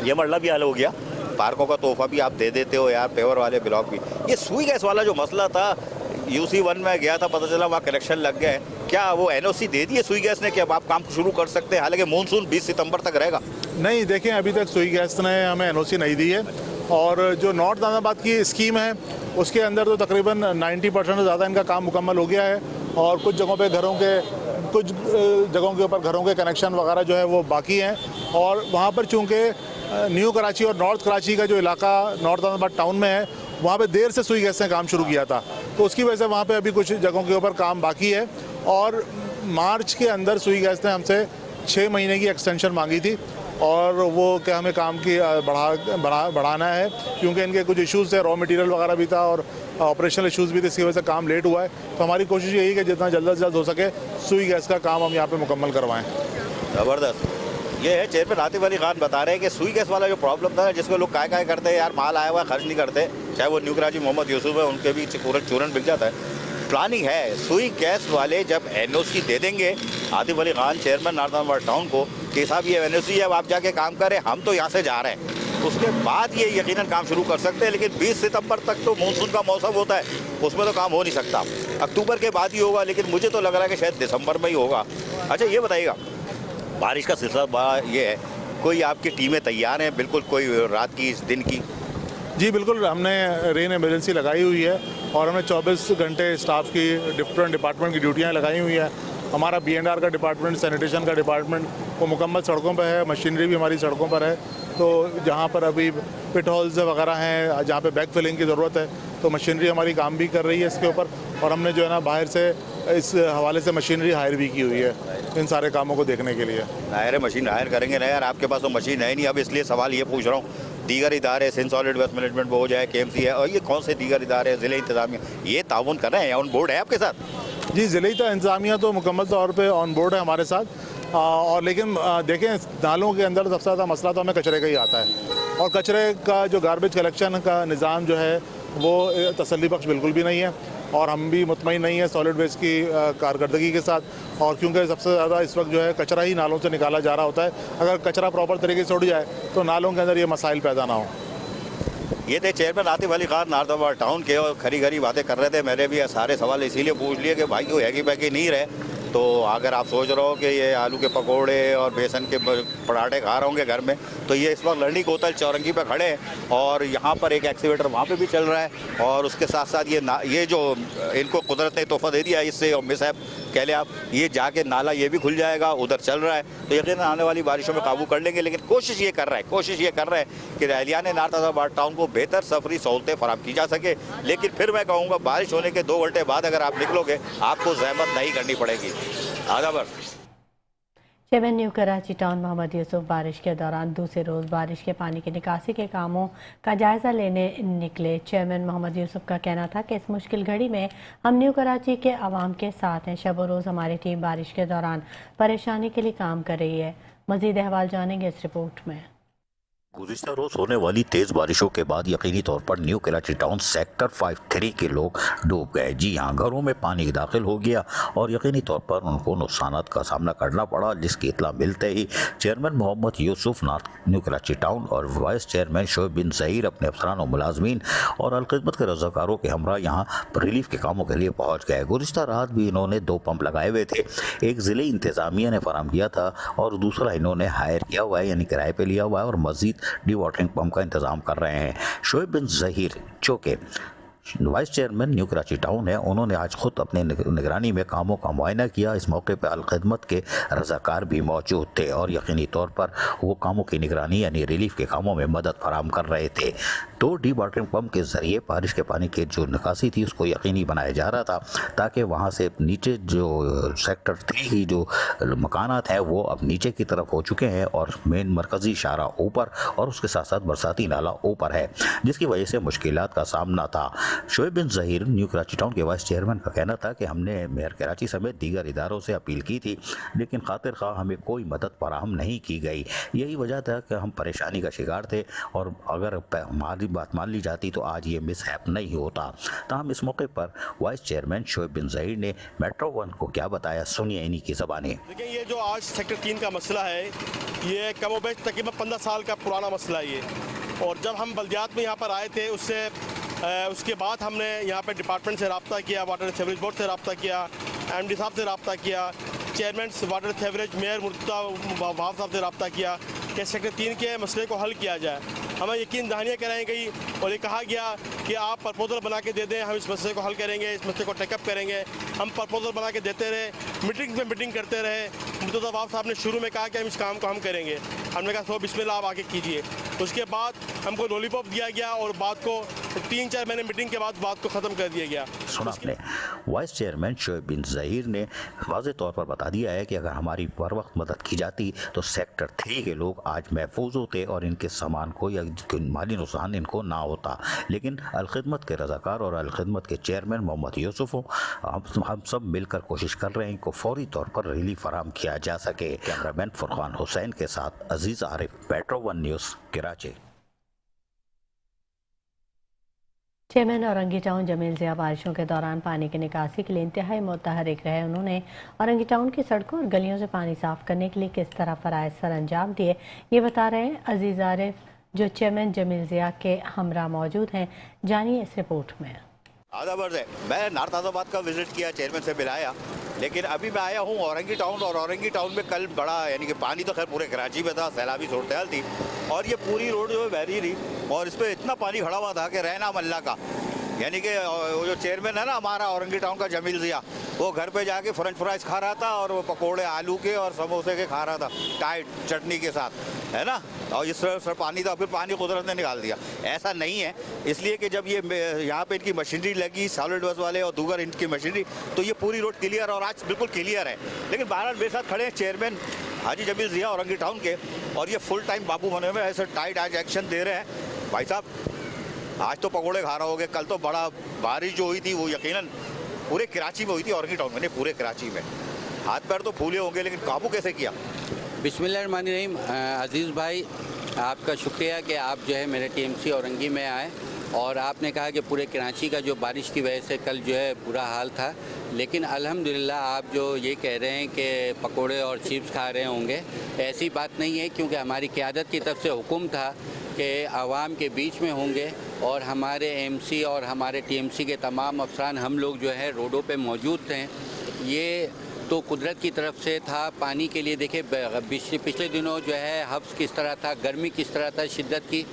ये मरला भी हल हो गया, पार्कों का तोहफा भी आप दे देते हो यार, पेवर वाले ब्लॉक भी, ये सुई गैस वाला जो मसला था UC1 में गया था, पता चला वहाँ कनेक्शन लग गए, क्या वो NOC दे दिए सुई गैस ने कि अब आप काम शुरू कर सकते हैं, हालांकि मानसून 20 सितंबर तक रहेगा? नहीं, देखें अभी तक सुई गैस ने हमें NOC नहीं दी है, और जो नॉर्थ नाज़ाबाद की स्कीम है उसके अंदर तो तकरीबन 90% से ज़्यादा इनका काम मुकम्मल हो गया है, और कुछ जगहों के ऊपर घरों के कनेक्शन वगैरह जो है वो बाकी हैं। और वहाँ पर चूँकि न्यू कराची और नॉर्थ कराची का जो इलाका नॉर्थ नाज़ाबाद टाउन में है, वहाँ पे देर से सुई गैस ने काम शुरू किया था, तो उसकी वजह से वहाँ पे अभी कुछ जगहों के ऊपर काम बाकी है। और मार्च के अंदर सुई गैस ने हमसे 6 महीने की एक्सटेंशन मांगी थी, और वो क्या हमें काम की बढ़ाना है, क्योंकि इनके कुछ इश्यूज़ थे, रॉ मटेरियल वगैरह भी था और ऑपरेशनल इश्यूज़ भी थे, इसकी वजह से काम लेट हुआ है। तो हमारी कोशिश यही है कि जितना जल्द से जल्द हो सके सुई गैस का काम हम यहाँ पे मुकम्मल करवाएं। ज़बरदस्त। ये है चेयरमैन आतिफ अली खान बता रहे हैं कि सुई गैस वाला जो प्रॉब्लम था, जिसको लोग काय करते हैं यार, माल आया हुआ खर्च नहीं करते, चाहे वो न्यू कराची मोहम्मद यूसुफ है, उनके भी चूरन बिक जाता है। प्लानिंग है सुई गैस वाले जब NOC दे देंगे Atif Ali Khan chairman north Nazimabad town को कि साहब ये NOC है, अब आप जाके काम करें, हम तो यहाँ से जा रहे हैं, उसके बाद ये यकीनन काम शुरू कर सकते हैं। लेकिन 20 सितंबर तक तो मानसून का मौसम होता है, उसमें तो काम हो नहीं सकता, अक्टूबर के बाद ही होगा, लेकिन मुझे तो लग रहा है कि शायद दिसंबर में ही होगा। अच्छा ये बताइएगा, बारिश का सिलसिला बड़ा ये है, कोई आपकी टीमें तैयार हैं बिल्कुल, कोई रात की, दिन की? जी बिल्कुल, हमने रेन एमरजेंसी लगाई हुई है, और हमने 24 घंटे स्टाफ की डिफरेंट डिपार्टमेंट की ड्यूटियाँ लगाई हुई हैं। हमारा B&R का डिपार्टमेंट, सैनिटेशन का डिपार्टमेंट वो मुकम्मल सड़कों पर है, मशीनरी भी हमारी सड़कों पर है। तो जहाँ पर अभी पिट होल्स वगैरह हैं, जहाँ पे बैक फिलिंग की ज़रूरत है, तो मशीनरी हमारी काम भी कर रही है इसके ऊपर, और हमने जो है ना बाहर से इस हवाले से मशीनरी हायर भी की हुई है इन सारे कामों को देखने के लिए। हायर मशीन हायर करेंगे ना यार, आपके पास तो मशीन है नहीं। अब इसलिए सवाल ये पूछ रहा हूँ, दीगर इदारे सिंध सॉलिड वेस्ट मैनेजमेंट हो जाए, KMC है, और ये कौन से दीगर इदारे, ज़िले इंतज़ामिया, ये ताउन कर रहे हैं, ऑन बोर्ड है आपके साथ? जी, ज़िले इंतज़ामिया तो मुकम्मल तौर पे ऑन बोर्ड है हमारे साथ, और लेकिन देखें नालों के अंदर सबसे ज़्यादा मसला तो हमें कचरे का ही आता है, और कचरे का जो गार्बेज कलेक्शन का निज़ाम जो है वो तसल्ली बख्श बिल्कुल भी नहीं है, और हम भी मुतमईन नहीं है सॉलिड वेस्ट की कारकर्दगी के साथ। और क्योंकि सबसे ज़्यादा इस वक्त जो है कचरा ही नालों से निकाला जा रहा होता है, अगर कचरा प्रॉपर तरीके से उड़ जाए तो नालों के अंदर ये मसाइल पैदा ना हो। ये थे chairman Atif Ali Khan north Nazimabad town के, और खरी खरी बातें कर रहे थे। मैंने भी सारे सवाल इसीलिए पूछ लिए कि भाई कोई हैगी पैगी नहीं रहे, तो अगर आप सोच रहे हो कि ये आलू के पकोड़े और बेसन के पराठे खा रहे होंगे घर में, तो ये इस वक्त लड़नी कोतल चौरंगी पे खड़े हैं, और यहाँ पर एक एक्सीवेटर वहाँ पे भी चल रहा है, और उसके साथ साथ ये जो इनको कुदरत ने तोहफा दे दिया इससे, और मिसहैप कह लें आप, ये जाके नाला ये भी खुल जाएगा, उधर चल रहा है, तो यकीन आने वाली बारिशों में काबू कर लेंगे। लेकिन कोशिश ये कर रहा है कि अहलियान नॉर्थ नाज़ाबाद टाउन को बेहतर सफरी सहूलतें फराहम की जा सके। लेकिन फिर मैं कहूँगा बारिश होने के 2 घंटे बाद अगर आप निकलोगे, आपको जहमत नहीं करनी पड़ेगी। आदाबर। Chairman new Karachi town Mohammad Yousuf बारिश के दौरान दूसरे रोज़ बारिश के पानी की निकासी के कामों का जायज़ा लेने निकले। चेयरमैन मोहम्मद यूसुफ का कहना था कि इस मुश्किल घड़ी में हम न्यू कराची के आवाम के साथ हैं। शब रोज़ हमारी टीम बारिश के दौरान परेशानी के लिए काम कर रही है। मज़ीद अहवाल जानेंगे इस रिपोर्ट में। गुज़िश्ता रोज होने वाली तेज बारिशों के बाद यकीनी तौर पर न्यू कराची टाउन सेक्टर 5-3 के लोग डूब गए। जी हाँ, घरों में पानी दाखिल हो गया और यकीनी तौर पर उनको नुकसानात का सामना करना पड़ा, जिसकी इतला मिलते ही chairman Mohammad Yousuf north new Karachi town और वाइस चेयरमैन शोएब बिन ज़हीर अपने अफसरान और मुलाजमीन और अलखिदमत के रज़ाकारों के हमरा यहाँ रिलीफ के कामों के लिए पहुँच गए। गुज़िश्ता रात भी इन्होंने 2 पंप लगाए हुए थे, एक ज़िले इंतज़ामिया ने फराहम किया था और दूसरा इन्होंने हायर किया हुआ है, यानी किराए पर लिया हुआ है, और मज़ीद डी वाटरिंग पम्प का इंतज़ाम कर रहे हैं। शोएब बिन ज़हीर जो कि vice chairman new Karachi town है, उन्होंने आज खुद अपने निगरानी में कामों का मुआयना किया। इस मौके पर अलखिदमत के रज़ाकार भी मौजूद थे और यकीनी तौर पर वो कामों की निगरानी यानी रिलीफ के कामों में मदद फराहम कर रहे थे। तो डी वाटरिंग पम्प के ज़रिए बारिश के पानी की जो निकासी थी उसको यकीनी बनाया जा रहा था ताकि वहाँ से नीचे जो सेक्टर 3 की जो मकानात हैं वो अब नीचे की तरफ हो चुके हैं और मेन मरकज़ी शारा ऊपर और उसके साथ साथ बरसाती नाला ऊपर है, जिसकी वजह से मुश्किलात का सामना था। शोएब बिन ज़हीर न्यू कराची टाउन के वाइस चेयरमैन का कहना था कि हमने मेयर कराची समेत दीगर इदारों से अपील की थी, लेकिन खातिर खा हमें कोई मदद फराहम नहीं की गई। यही वजह था कि हम परेशानी का शिकार थे और अगर हमारी बात मान ली जाती तो आज ये मिसहैप नहीं होता। ताहम इस मौके पर वाइस चेयरमैन शोएब बिन ज़हीर ने मेट्रो 1 को क्या बताया, सुनिए इन्हीं की ज़बानी। देखिए, ये जो आज सेक्टर 3 का मसला है ये कमोबेश तकरीबन 15 साल का पुराना मसला है ये, और जब हम बल्दियात में यहाँ पर आए थे उसके बाद हमने यहाँ पर डिपार्टमेंट से रब्ता किया, वाटर सीवरेज बोर्ड से रब्ता किया, MD साहब से रब्ता किया, chairman water sewerage mayor Murtaza Wahab साहब से रब्ता किया कि सेक्टर 3 के मसले को हल किया जाए। हमें यकीन दहानियाँ कराई गई और ये कहा गया कि आप प्रपोजल बना के दे दें, हम इस मसले को हल करेंगे, इस मसले को टेकअप करेंगे। हम प्रपोजल बना के देते रहे, मीटिंग में मीटिंग करते रहे। मुर्तज़ा वहाब साहब ने शुरू में कहा कि हम इस काम को हम करेंगे। हमने कहा सो बिस्मिल्लाह आप आगे कीजिए। उसके बाद हमको लॉलीपॉप दिया गया और बात को 3-4 महीने मीटिंग के बाद बात को ख़त्म कर दिया गया। सुना आपने, वाइस चेयरमैन शोएब बिन ज़हीर ने वाज़ेह तौर पर बता दिया है कि अगर हमारी बर वक्त मदद की जाती तो सेक्टर 3 के लोग आज महफूज होते और इनके सामान को या माली नुकसान इनको ना होता। लेकिन अलखिदमत के रज़ाकार और अलखिदमत के चेयरमैन मोहम्मद यूसुफ हम सब मिलकर कोशिश कर रहे हैं इनको फौरी तौर पर रिलीफ फराहम किया जा सके। कैमरामैन फुरकान हुसैन के साथ Aziz Arif, metro 1 news, Karachi. Chairman Orangi town Jamil Zia बारिशों के दौरान पानी की निकासी के लिए इंतहाई मुतहरिक रहे। उन्होंने औरंगी टाउन की सड़कों और गलियों से पानी साफ करने के लिए किस तरह फ़राइज़ सर अंजाम दिए, ये बता रहे हैं अजीज़ आरिफ जो चेयरमैन जमील ज़िया के हमरा मौजूद हैं। जानिए इस रिपोर्ट में। आधा बर्द है, मैं नॉर्थ आज़ाबाद का विजिट किया, चेयरमैन से मिलाया, लेकिन अभी मैं आया हूँ औरंगी टाउन और औरंगी टाउन में कल बड़ा यानी कि पानी तो खैर पूरे कराची में था, सैलाबी सूरत थी और ये पूरी रोड जो है बहरी रही और इस पर इतना पानी खड़ा हुआ था कि रहना मल्ला का। यानी कि वो जो चेयरमैन है ना हमारा औरंगी टाउन का जमील ज़िया, वो घर पे जाके फ्रेंच फ्राइज़ खा रहा था और वो पकोड़े आलू के और समोसे के खा रहा था टाइट चटनी के साथ, है ना। और इस तरह पानी था, फिर पानी कुदरत ने निकाल दिया। ऐसा नहीं है, इसलिए कि जब ये यहाँ पे इनकी मशीनरी लगी सॉलिड वेस्ट वाले और दूसर इनकी मशीनरी, तो ये पूरी रोड क्लियर और आज बिल्कुल क्लियर है। लेकिन बहरहाल मेरे साथ खड़े हैं चेयरमैन हाजी जमील ज़िया औरंगी टाउन के और ये फुल टाइम बाबू बने में ऐसे टाइट आज एक्शन दे रहे हैं। भाई साहब आज तो पकोड़े खा रहे होगे, कल तो बड़ा बारिश जो हुई थी वो यकीनन पूरे कराची में हुई थी, औरंगी टाउन में नहीं पूरे कराची में। हाथ पैर तो फूले होंगे लेकिन काबू कैसे किया? बिस्मिल्लाहिर्रहमानिर्रहीम। अज़ीज़ भाई आपका शुक्रिया कि आप जो है मेरे TMC औरंगी में आए और आपने कहा कि पूरे कराची का जो बारिश की वजह से कल जो है बुरा हाल था, लेकिन अल्हम्दुलिल्लाह आप जो ये कह रहे हैं कि पकोड़े और चिप्स खा रहे होंगे, ऐसी बात नहीं है, क्योंकि हमारी क़यादत की तरफ से हुक्म था कि आवाम के बीच में होंगे और हमारे MC और हमारे TMC के तमाम अफसरान हम लोग जो है रोडों पे मौजूद थे। ये तो कुदरत की तरफ से था। पानी के लिए देखिए पिछले दिनों जो है हब्स किस तरह था, गर्मी किस तरह था शिद्दत की,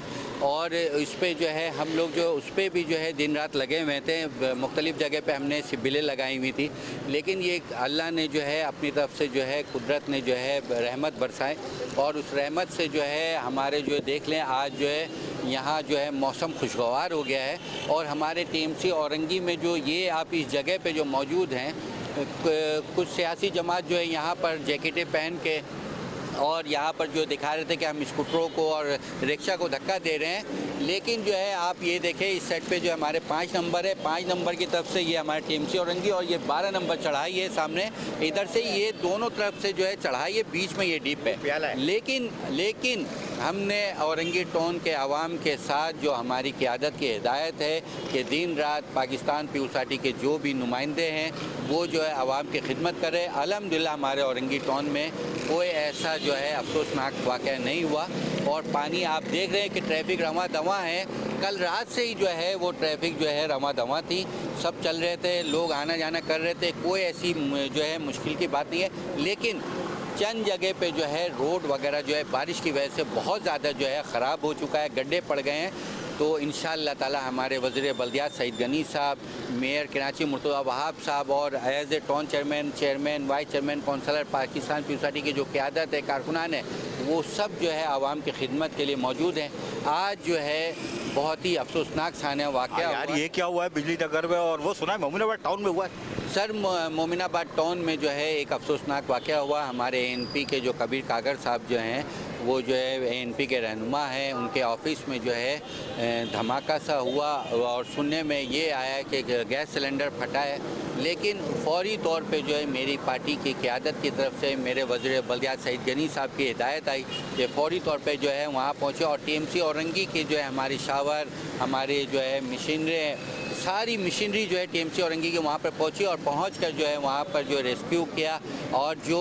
और इस पर जो है हम लोग जो उस पर भी जो है दिन रात लगे हुए थे। मुख्तलिफ़ जगह पे हमने सिबिलें लगाई हुई थी, लेकिन ये अल्लाह ने जो है अपनी तरफ से जो है कुदरत ने जो है रहमत बरसाए और उस रहमत से जो है हमारे जो देख लें आज जो है यहाँ जो है मौसम खुशगवार हो गया है। और हमारे TMC औरंगी में जो ये आप इस जगह पे जो मौजूद हैं, कुछ सियासी जमात जो है यहाँ पर जैकेटें पहन के और यहाँ पर जो दिखा रहे थे कि हम स्कूटरों को और रिक्शा को धक्का दे रहे हैं, लेकिन जो है आप ये देखें इस सेट पे जो हमारे 5 नंबर है, 5 नंबर की तरफ से ये हमारे TMC औरंगी और ये 12 नंबर चढ़ाई है सामने, इधर से ये दोनों तरफ से जो है चढ़ाई है, बीच में ये डीप है। लेकिन हमने औरंगी टाउन के आवाम के साथ जो हमारी क़यादत की हिदायत है कि दिन रात पाकिस्तान पीपुल्स पार्टी के जो भी नुमाइंदे हैं वो जो है आवाम की खिदमत करें। अल्हम्दुलिल्लाह हमारे औरंगी टाउन में कोई ऐसा जो है अफसोसनाक वाक़या नहीं हुआ और पानी आप देख रहे हैं कि ट्रैफिक रवा दवा है। कल रात से ही जो है वो ट्रैफिक जो है रवा दवा थी, सब चल रहे थे, लोग आना जाना कर रहे थे, कोई ऐसी जो है मुश्किल की बात नहीं है। लेकिन चंद जगह पे जो है रोड वगैरह जो है बारिश की वजह से बहुत ज़्यादा जो है ख़राब हो चुका है, गड्ढे पड़ गए हैं। तो इंशाअल्लाह ताला हमारे वज़ीर बल्दियात सईद गनी साहब, मेयर कराची मुर्तज़ा वहाब साहब और as a town chairman, vice chairman, councillor Pakistan Peoples Party की जो क़यादत है, कारकुनान है, वो सब जो है आवाम की खिदमत के लिए मौजूद हैं। आज जो है बहुत ही अफसोसनाक साना वाक़या यार ये क्या हुआ है बिजली नगर में, और वो सुना है मोमिनाबाद टाउन में हुआ है। सर मोमिनाबाद टाउन में जो है एक अफसोसनाक वाक़या हुआ। हमारे एएनपी के जो कबीर कागर साहब जो हैं, वो जो है एएनपी के रहनुमा हैं, उनके ऑफिस में जो है धमाका सा हुआ और सुनने में ये आया कि गैस सिलेंडर फटा है। लेकिन फौरी तौर पे जो है मेरी पार्टी की क़यादत की तरफ से मेरे वज़ीर बल्दियात सईद गनी साहब की हिदायत आई कि फौरी तौर पे जो है वहाँ पहुँचे और टीएमसी औरंगी की जो है हमारी शावर, हमारे जो है मशीनरी, सारी मशीनरी जो है टीएमसी औरंगी के वहाँ पर पहुँची और पहुँचकर जो है वहाँ पर जो रेस्क्यू किया और जो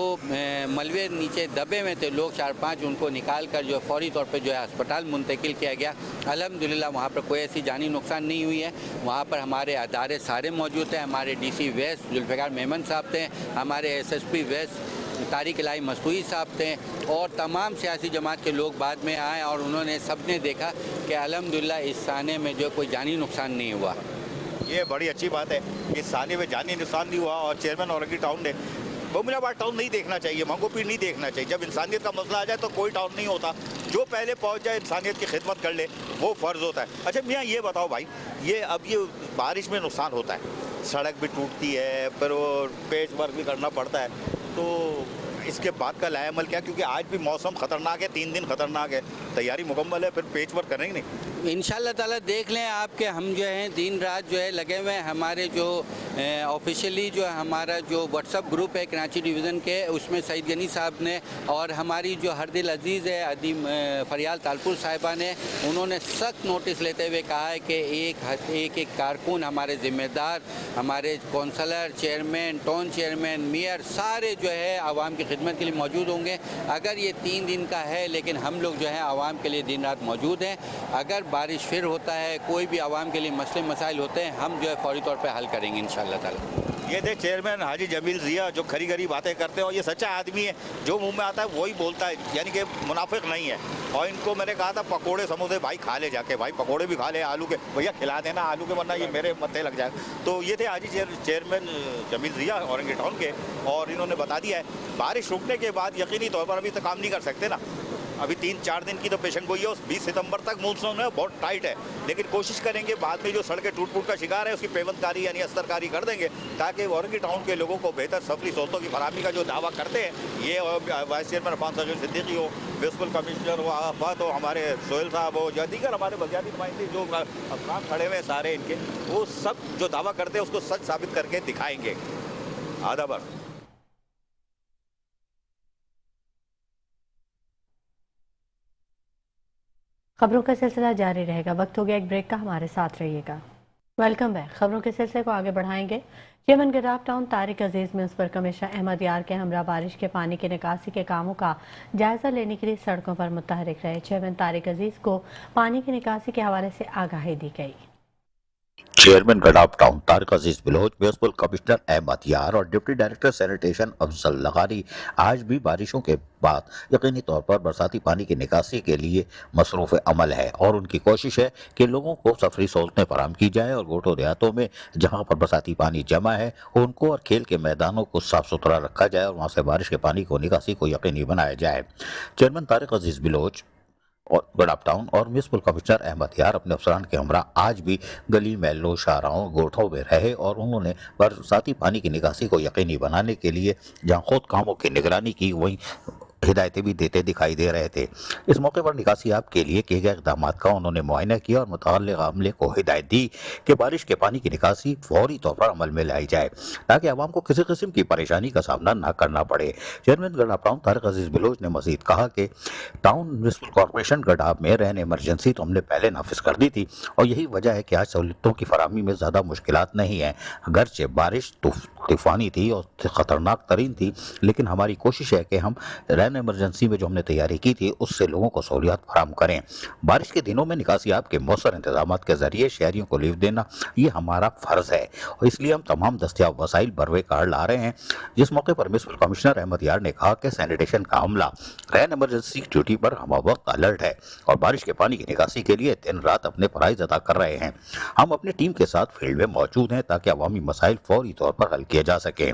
मलबे नीचे दबे में थे लोग 4-5, उनको निकाल कर जो है फौरी तौर पे जो है अस्पताल मुंतकिल किया गया। अल्हम्दुलिल्लाह वहाँ पर कोई ऐसी जानी नुकसान नहीं हुई है। वहाँ पर हमारे अदारे सारे मौजूद हैं। हमारे डीसी वेस्ट जुल्फ़िकार मेमन साहब थे, हमारे एसएसपी वेस्ट तारिक इलाही मस्तूई साहब थे और तमाम सियासी जमात के लोग बाद में आए और उन्होंने सब ने देखा कि अल्हम्दुलिल्लाह इस साने में जो कोई जानी नुकसान नहीं हुआ। ये बड़ी अच्छी बात है कि साने में जानी नुकसान नहीं हुआ। और चेयरमैन औरंगी टाउन ने मोमिनाबाद टाउन नहीं देखना चाहिए, मंगोपीर नहीं देखना चाहिए। जब इंसानियत का मसला आ जाए तो कोई टाउन नहीं होता, जो पहले पहुंच जाए इंसानियत की खिदमत कर ले वो फ़र्ज़ होता है। अच्छा मियाँ ये बताओ भाई, ये बारिश में नुकसान होता है, सड़क भी टूटती है, फिर वो पेच वर्क भी करना पड़ता है, तो इसके बाद का लाएमल क्या? क्योंकि आज भी मौसम ख़तरनाक है, 3 दिन ख़तरनाक है, तैयारी मुकम्मल है, फिर पेच वर्क करेंगे नहीं? इंशाअल्लाह ताला देख लें आपके हम जो हैं दिन रात जो है लगे हुए हैं। हमारे जो ऑफिशियली जो हमारा जो व्हाट्सअप ग्रुप है कराची डिवीज़न के, उसमें सईद गनी साहब ने और हमारी जो हरदिल अजीज़ है अदीम फरियाल तालपुर साहिबा ने, उन्होंने सख्त नोटिस लेते हुए कहा है कि एक कारकुन, हमारे ज़िम्मेदार, हमारे councillor, chairman, town chairman, mayor, सारे जो है आवाम की खिदमत के लिए मौजूद होंगे। अगर ये 3 दिन का है, लेकिन हम लोग जो है आवाम के लिए दिन रात मौजूद हैं। अगर बारिश फिर होता है, कोई भी आवाम के लिए मसले मसाइल होते हैं, हम जो है फौरी तौर पे हल करेंगे इंशाअल्लाह ताला। ये थे चेयरमैन हाजी जमील जिया, जो खरी खरी बातें करते हैं और ये सच्चा आदमी है, जो मुंह में आता है वही बोलता है, यानी कि मुनाफिक नहीं है। और इनको मैंने कहा था पकोड़े समोसे भाई खा ले जाके, भाई पकोड़े भी खा ले आलू के, भैया खिला देना आलू के, वरना ये मेरे मत्थे लग जाए। तो ये थे हाजी चेयरमैन जमील जिया औरंगी टाउन के, और इन्होंने बता दिया है बारिश रुकने के बाद यकीनी तौर पर अभी तो काम नहीं कर सकते ना, अभी 3-4 दिन की तो पेशन गोई है, उस 20 सितंबर तक मानसून है, बहुत टाइट है, लेकिन कोशिश करेंगे बाद में जो सड़कें टूट फूट का शिकार है उसकी पेवंतकारी यानी अस्तरकारी कर देंगे, ताकि औरंगी टाउन के लोगों को बेहतर सफरी सहूलतों की फराहमी का जो दावा करते हैं, ये वाइस चेयरमैन अफान सगीर सिद्दीकी हो, म्यूनसिपल कमिश्नर हो आफात हो, हमारे सोहेल साहब हो, या दीगर हमारे बल्दियाती नुमाइंदे जो अफगान खड़े हुए सारे इनके, वो सब जो दावा करते हैं उसको सच साबित करके दिखाएंगे। आदाबर। खबरों का सिलसिला जारी रहेगा। वक्त हो गया एक ब्रेक का, हमारे साथ रहिएगा। Welcome back. खबरों के सिलसिले को आगे बढ़ाएंगे। चेयरमैन गिराफ टाउन तारिक अजीज म्यूनसिपल कमिश्नर अहमद यार के हमरा बारिश के पानी की निकासी के कामों का जायजा लेने के लिए सड़कों पर मुतहरिक रहे। चेयरमैन तारिक अजीज को पानी की निकासी के हवाले से आगाही दी गई। चेयरमैन गडाफ टाउन तारिक अजीज बिलोच, म्यूनसिपल कमिश्नर अहमद यार और डिप्टी डायरेक्टर सैनिटेशन अफजल लगारी आज भी बारिशों के बाद यकीनी तौर पर बरसाती पानी की निकासी के लिए मसरूफ़ अमल है और उनकी कोशिश है कि लोगों को सफरी सहूलतें फराहम की जाए और गोटो देहातों में जहाँ पर बरसाती पानी जमा है उनको और खेल के मैदानों को साफ सुथरा रखा जाए और वहाँ से बारिश के पानी को निकासी को यकीनी बनाया जाए। चेयरमैन तारिक अजीज बिलोच और गडाफ टाउन और म्यूनसिपल कमिश्नर अहमद यार अपने अफसरान के हमरा आज भी गली महलों, शाहराहों, गोठों में रहे और उन्होंने बरसाती पानी की निकासी को यकीनी बनाने के लिए जहाँ खुद कामों की निगरानी की, वहीं हिदायतें भी देते दिखाई दे रहे थे। इस मौके पर निकासी आप के लिए किए गए इक़दाम का उन्होंने मुआयना किया और मुतअल्लिक़ अमले को हिदायत दी कि बारिश के पानी की निकासी फौरी तौर पर अमल में लाई जाए ताकि आवाम को किसी किस्म की परेशानी का सामना न करना पड़े। चेयरमैन गडाफ टाउन तारिक अजीज बिलोच ने मजीद कहा कि टाउन म्यूनसिपल कॉरपोरेशन गडाफ में रहने इमरजेंसी तो हमने पहले नाफिज कर दी थी और यही वजह है कि आज सहूलतों की फराहमी में ज़्यादा मुश्किलात नहीं हैं, अगरचे बारिश तूफ़ानी थी और ख़तरनाक तरीन थी, लेकिन हमारी कोशिश है कि हम रैन एमरजेंसी में जो हमने तैयारी की थी उससे लोगों को सहूलियात फराहम करें। बारिश के दिनों में निकासियाब के मौसर इंतजाम के ज़रिए शहरियों को लीव देना ये हमारा फ़र्ज़ है और इसलिए हम तमाम दस्तियाब वसाइल बरवे कार ला रहे हैं। जिस मौके पर म्युनिसिपल कमिश्नर अहमद यार ने कहा कि सैनिटेशन का अमला रैन एमरजेंसी ड्यूटी पर हम वक्त अलर्ट है और बारिश के पानी की निकासी के लिए दिन रात अपने फ़राइज़ अदा कर रहे हैं। हम अपनी टीम के साथ फील्ड में मौजूद हैं ताकि अवामी मसाइल फौरी तौर पर हल किए जा सकें।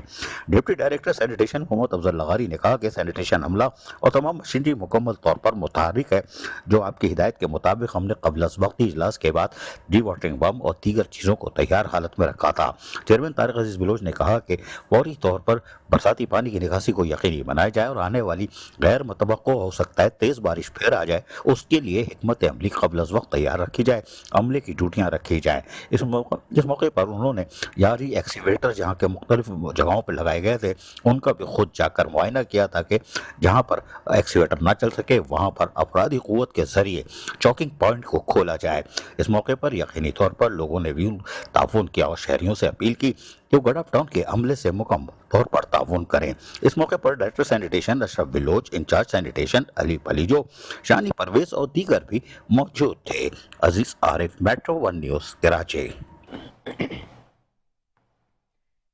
Deputy director sanitation Mohammad Afzal Lagari ने कहा कि सैनिटेशन अमला और तमाम मशीनरी मुकम्मल तौर पर मुतहरिक है। जो आपकी हिदायत के मुताबिक हमने क़ब्ल वक्ती इजलास के बाद डी वाटरिंग बम और दीगर चीज़ों को तैयार हालत में रखा था। चेयरमैन तारिक अजीज़ बिलोच ने कहा कि फौरी तौर पर बरसाती पानी की निकासी को यकीनी बनाया जाए और आने वाली गैर मुतवक्को हो सकता है तेज़ बारिश फिर आ जाए, उसके लिए हिकमत अमली क़ब्ल वक्त तैयार रखी जाए, अमले की ड्यूटियाँ रखी जाएँ। इस मौके पर उन्होंने यारी एक्सीवेटर जहाँ के मुख्तलिफ जगहों पर लगाए गए थे उनका भी खुद जाकर मुआयना किया ताकि जहाँ पर एक्सीवेटर ना चल सके वहाँ पर अफरादी क़ुव्वत के ज़रिए चॉकिंग पॉइंट को खोला जाए। इस मौके पर यकीनी तौर पर लोगों ने भी ताउन किया और शहरियों से अपील की कि गडा टाउन के अमले से मुकम्मल तौर पर ताउन करें। इस मौके पर director sanitation Ashraf Baloch, in charge sanitation Ali Palijo, Shani Pervez और दीगर भी मौजूद थे। Aziz Arif, metro 1 news, Karachi.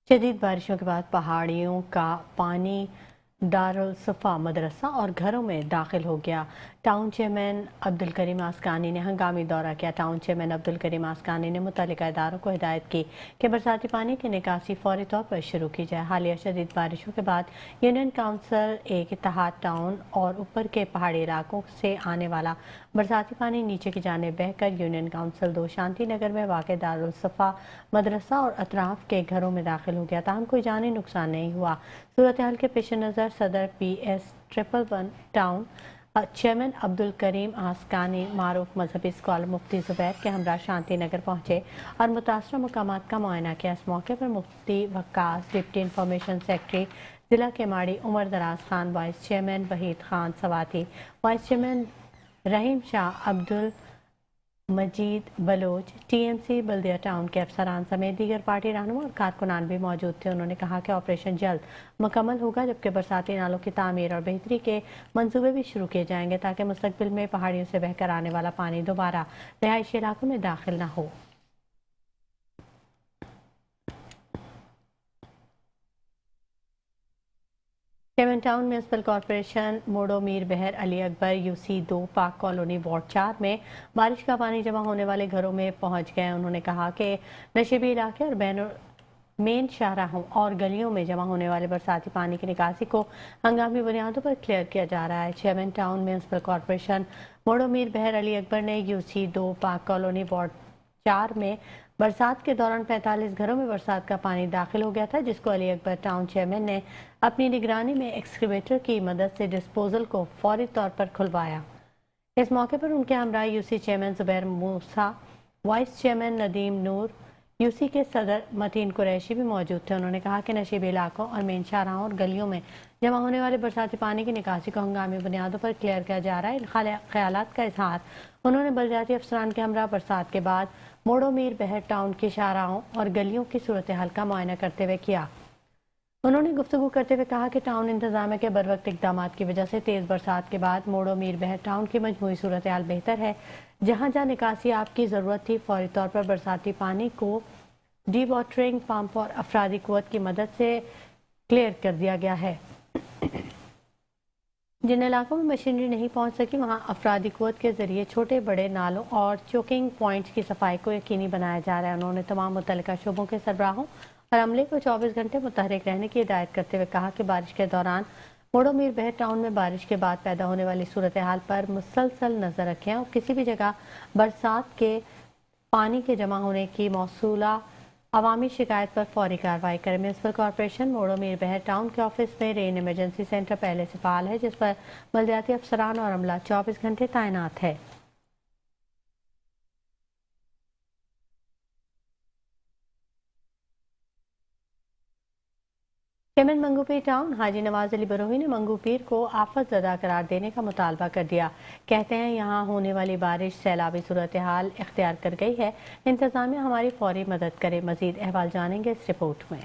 शदीद बारिशों के बाद पहाड़ियों का पानी दारुल सफ़ा मदरसा और घरों में दाखिल हो गया। टाउन चेयरमैन अब्दुल करीम आसकानी ने हंगामी दौरा किया। टाउन चेयरमैन अब्दुल करीम आसकानी ने मुतल्लिका इदारों को हिदायत की कि बरसाती पानी की निकासी फौरी तौर पर शुरू की जाए। हालिया शदीद बारिशों के बाद यूनियन काउंसिल एक इत्तेहाद टाउन और ऊपर के पहाड़ी इलाकों से आने वाला बरसाती पानी नीचे की जानिब बहकर यूनियन काउंसिल 2 शांति नगर में वाक़ दारुल सफ़ा मदरसा और अतराफ के घरों में दाखिल हो गया। ताहम कोई जानी नुकसान नहीं हुआ। सूरत हाल के पेश नज़र सदर PS111 town chairman Abdul Karim आसकानी मारूफ मजहबी स्कॉलर मुफ्ती ज़ुबैर के हमरा शांति नगर पहुँचे और मुतासरा मकामात का मुआयना किया। इस मौके पर Mufti Waqqas, deputy information secretary ज़िला Keamari Umar Daraz Khan, vice chairman Waheed Khan Swati, vice chairman Rahim Shah, Abdul Majeed Baloch, TMC Baldia town के अफसरान समेत दीगर पार्टी रहनुमा और कारकुनान भी मौजूद थे। उन्होंने कहा कि ऑपरेशन जल्द मुकम्मल होगा, जबकि बरसाती नालों की तामीर और बेहतरी के मंसूबे भी शुरू किए जाएंगे ताकि मुस्तकबिल में पहाड़ियों से बहकर आने वाला पानी दोबारा रिहायशी इलाकों में दाखिल न हो। केवन town municipal corporation Moro Mir Bahar Ali Akbar UC2 पाक कॉलोनी वार्ड 4 में बारिश का पानी जमा होने वाले घरों में पहुंच गए। उन्होंने कहा कि नशीबी इलाके और मेन शाहराहों और गलियों में जमा होने वाले बरसाती पानी की निकासी को हंगामी बुनियादों पर क्लियर किया जा रहा है। Chairman town municipal corporation Moro Mir Bahar Ali Akbar ने UC2 पाक कॉलोनी वार्ड 4 में बरसात के दौरान 45 घरों में बरसात का पानी दाखिल हो गया था, जिसको अली अकबर टाउन चेयरमैन ने अपनी निगरानी में एक्सक्रीवेटर की मदद से डिस्पोजल को फौरी तौर पर खुलवाया। इस मौके पर उनके हमरा UC चेयरमैन जुबैर मूसा, वाइस चेयरमैन नदीम नूर, UC के सदर मतीन कुरैशी भी मौजूद थे। उन्होंने कहा कि नशीबी इलाकों और मेन शाहराहों और गलियों में जमा होने वाले बरसाती पानी की निकासी को हंगामी बुनियादों पर क्लियर किया जा रहा है। इन ख्यालात का इजहार उन्होंने बलदियाती अफसरान के हमरा बरसात के बाद मोड़ो मीर बहर टाउन की शाहराहों और गलियों की सूरत हाल का मुआयना करते हुए किया। उन्होंने गुफ्तगू करते हुए कहा कि टाउन इंतजामिया के बरवक्त इकदाम की वजह से तेज़ बरसात के बाद मोड़ो मीर बहर टाउन की मजमूई सूरत हाल बेहतर है। जहाँ जहाँ निकासी आपकी ज़रूरत थी, फौरी तौर पर बरसाती पानी को डी वाटरिंग पंप और अफरादी कुव्वत की मदद से क्लियर कर दिया गया है। जिन इलाकों में मशीनरी नहीं पहुंच सकी, वहां अफरादी कुव्वत के जरिए छोटे बड़े नालों और चोकिंग पॉइंट्स की सफाई को यकीनी बनाया जा रहा है। उन्होंने तमाम मुतल्लिका शोबों के सरबराहों और अमले को 24 घंटे मुतहरिक रहने की हिदायत करते हुए कहा कि बारिश के दौरान मोड़ो मीर बहर टाउन में बारिश के बाद पैदा होने वाली सूरत हाल पर मुसलसल नजर रखें और किसी भी जगह बरसात के पानी के जमा होने की मौसूला अवामी शिकायत पर फौरी कार्रवाई करें। म्यूनसिपल कॉरपोरेशन मोड़ो मीर बहर टाउन के ऑफिस में रेन इमरजेंसी सेंटर पहले से फाल है, जिस पर बलदियाती अफसरान और अमला 24 घंटे तैनात है। चेयरमैन मंगूपीर टाउन हाजी नवाज अली बरोही ने मंगूपीर को आफत ज़दा करार देने का मुतालबा कर दिया। कहते हैं यहाँ होने वाली बारिश सैलाबी सूरत हाल इख्तियार कर गई है, इंतजामिया हमारी फौरी मदद करे। मजीद अहवाल जानेंगे इस रिपोर्ट में।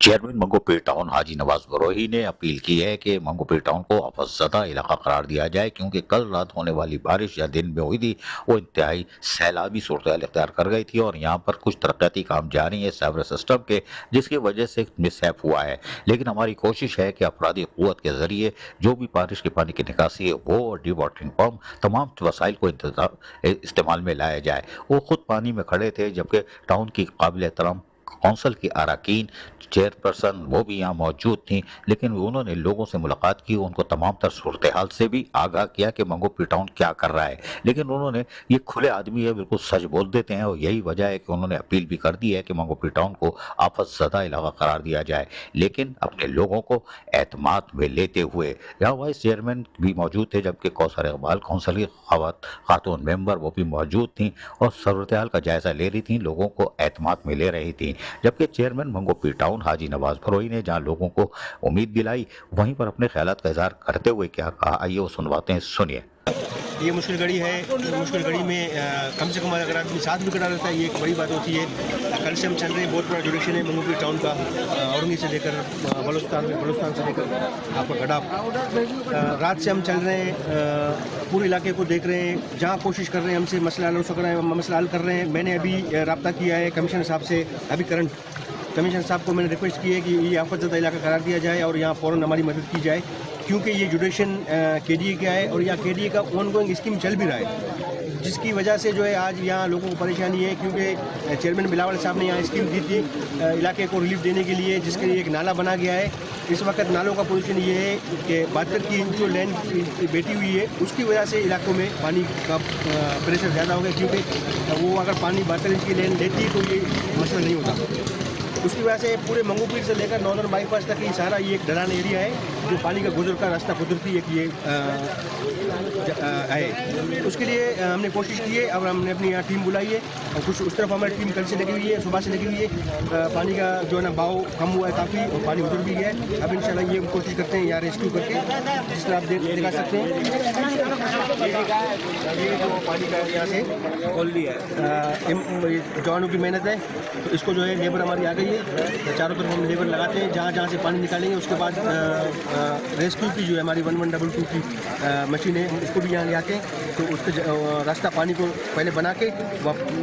चेयरमैन मंगोपीर टाउन हाजी नवाज बरोही ने अपील की है कि मंगोपीर टाउन को आफतज़दा इलाका करार दिया जाए, क्योंकि कल रात होने वाली बारिश या दिन में हुई थी वो इंतहाई सैलाबी सूरत इख्तियार कर गई थी और यहाँ पर कुछ तरक्याती काम जारी है सेवरेज सिस्टम के, जिसकी वजह से मिसहैप हुआ है। लेकिन हमारी कोशिश है कि अफरादी क़ुव्वत के ज़रिए जो भी बारिश के पानी की निकासी है वो और डी वाटरिंग पम्प तमाम वसाइल को इस्तेमाल में लाया जाए। वो खुद पानी में खड़े थे, जबकि टाउन की काबिल एहतराम कौंसल की अरकान चेयरपर्सन वो भी यहाँ मौजूद थी, लेकिन उन्होंने लोगों से मुलाकात की, उनको तमाम तर सूरत हाल से भी आगाह किया कि मंगोपीर टाउन क्या कर रहा है। लेकिन उन्होंने ये खुले आदमी है, बिल्कुल सच बोल देते हैं और यही वजह है कि उन्होंने अपील भी कर दी है कि मंगोपीर टाउन को आफतज़दा इलाका करार दिया जाए, लेकिन अपने लोगों को एतमाद में लेते हुए। यहाँ वाइस चेयरमैन भी मौजूद थे, जबकि कौसर इकबाल कौंसल की खातून मेंबर वो भी मौजूद थी और सूरत हाल का जायज़ा ले रही थी, लोगों को एतमाद में ले रही थी। जबकि चेयरमैन मंगोपीर टाउन हाजी नवाज बरोही ने जहां लोगों को उम्मीद दिलाई, वहीं पर अपने ख्यालात का इजहार करते हुए क्या कहा, आइए वो सुनवाते हैं, सुनिए। ये मुश्किल घड़ी है, मुश्किल घड़ी में कम से कम अगर आदमी साथ भी खड़ा रहता है, ये एक बड़ी बात होती है। कल से हम चल रहे हैं, बहुत बड़ा ड्यूरेशन है मंगोपीर टाउन का, औरंगी से लेकर बलूचिस्तान से लेकर आपका गड़ा। रात से हम चल रहे हैं, पूरे इलाके को देख रहे हैं, जहाँ कोशिश कर रहे हैं हमसे मसला हल कर रहे हैं। मैंने अभी रब्ता किया है कमिश्नर साहब से, अभी करंट कमिश्नर साहब को मैंने रिक्वेस्ट की है कि ये आफतज़दा इलाका करार दिया जाए और यहाँ फ़ौरन हमारी मदद की जाए, क्योंकि ये जुडिशन KDA का है और यहाँ KDA का ऑनगोइंग स्कीम चल भी रहा है, जिसकी वजह से जो है आज यहाँ लोगों को परेशानी है। क्योंकि चेयरमैन बिलावल साहब ने यहाँ स्कीम दी थी इलाके को रिलीफ देने के लिए, जिसके लिए एक नाला बना गया है। इस वक्त नालों का पोजीशन ये है कि 72 इंच जो लैंड बैठी हुई है, उसकी वजह से इलाकों में पानी का प्रेशर ज़्यादा हो गया, क्योंकि वो अगर पानी 72 इंच की लैंड लेती है तो ये मसला नहीं होता। उसकी वजह से पूरे मंगोपीर से लेकर नॉर्दर्न बाईपास तक ये सारा ये एक ढलान एरिया है, जो पानी का गुजर का रास्ता कुदरती एक ये है। उसके लिए हमने कोशिश की है, अब हमने अपनी यहाँ टीम बुलाई है और कुछ उस तरफ हमारी टीम कल से लगी हुई है, सुबह से लगी हुई है। पानी का जो है ना बहाव कम हुआ है काफ़ी और पानी उतर भी गया है। अब इंशाल्लाह ये कोशिश करते हैं यहाँ रेस्क्यू करके, जिस तरह आप दिखा सकते हैं ये जो पानी का यहाँ से खोल लिया है, जवानों की मेहनत है। तो इसको जो है लेबर हमारी आ गई है, चारों तरफ हम लेबर लगाते हैं, जहाँ जहाँ से पानी निकालेंगे उसके बाद रेस्क्यू की जो है हमारी 1122 की मशीन है, उसको भी यहाँ ले आते हैं। तो उसके रास्ता पानी को पहले बना के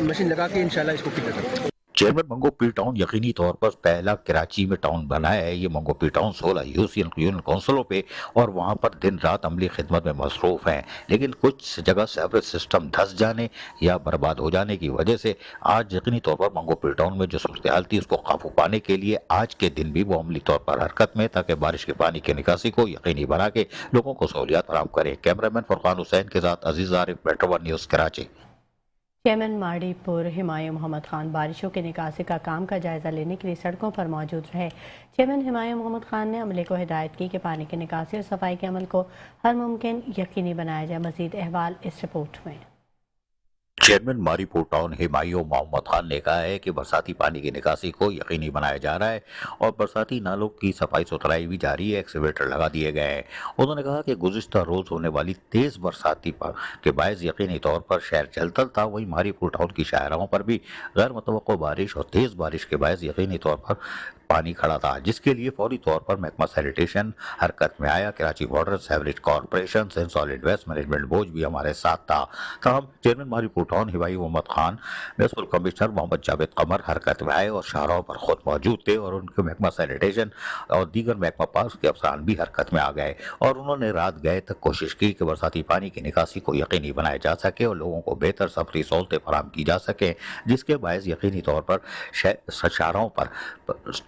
मशीन लगा के इंशाल्लाह इसको फिट करते हैं। चेयरमैन मंगोपीर टाउन यकीनी तौर पर पहला कराची में टाउन बना है। ये मंगोपीर टाउन 16 यूनियन काउंसिलों पे और वहाँ पर दिन रात अमली खिदमत में मसरूफ़ हैं, लेकिन कुछ जगह सेवरेज सिस्टम धंस जाने या बर्बाद हो जाने की वजह से आज यकीनी तौर पर मंगोपीर टाउन में जो सूरत हाल थी उसको काबू पाने के लिए आज के दिन भी वो अमली तौर पर हरकत में, ताकि बारिश के पानी की निकासी को यकीनी बना के लोगों को सहूलियात फराहम करें। कैमरामैन फरकान हुसैन के साथ Aziz Arif, metro 1 news Karachi. Chairman Maripur Humayun Muhammad Khan बारिशों के निकासी का काम का जायजा लेने के लिए सड़कों पर मौजूद रहे। चेयरमैन हिमायूं मोहम्मद खान ने अमले को हिदायत की कि पानी की निकासी और सफाई के अमल को हर मुमकिन यकीनी बनाया जाए। मजीद अहवाल इस रिपोर्ट में। चेयरमैन मारीपुर टाउन हिमायूं मोहम्मद खान ने कहा है कि बरसाती पानी की निकासी को यकीनी बनाया जा रहा है और बरसाती नालों की सफाई सुथराई भी जारी है, एक्सीवेटर लगा दिए गए हैं। उन्होंने कहा कि गुज़िश्ता रोज़ होने वाली तेज़ बरसाती के बायस यकीनी तौर पर शहर जलथल था, वहीं मारीपुर टाउन की शाहराहों पर भी गैर मुतवक्को बारिश और तेज़ बारिश के बायस यकीनी तौर पर पानी खड़ा था, जिसके लिए फौरी तौर पर महकमा सैनिटेशन हरकत में आया। Karachi water sewerage corporation and solid waste management board भी हमारे साथ था। तमाम chairman Maripur town Humayun Muhammad Khan, municipal commissioner Muhammad Javed Qamar हरकत में आए और शाहराहों पर खुद मौजूद थे और उनके महकमा सैनिटेशन और दीगर महकमा पास के अफसरान भी हरकत में आ गए और उन्होंने रात गए तक कोशिश की कि बरसाती पानी की निकासी को यकीनी बनाया जा सके और लोगों को बेहतर सफरी सहूलतें फराहम की जा सकें, जिसके बायस यकीनी तौर पर शाहराहों पर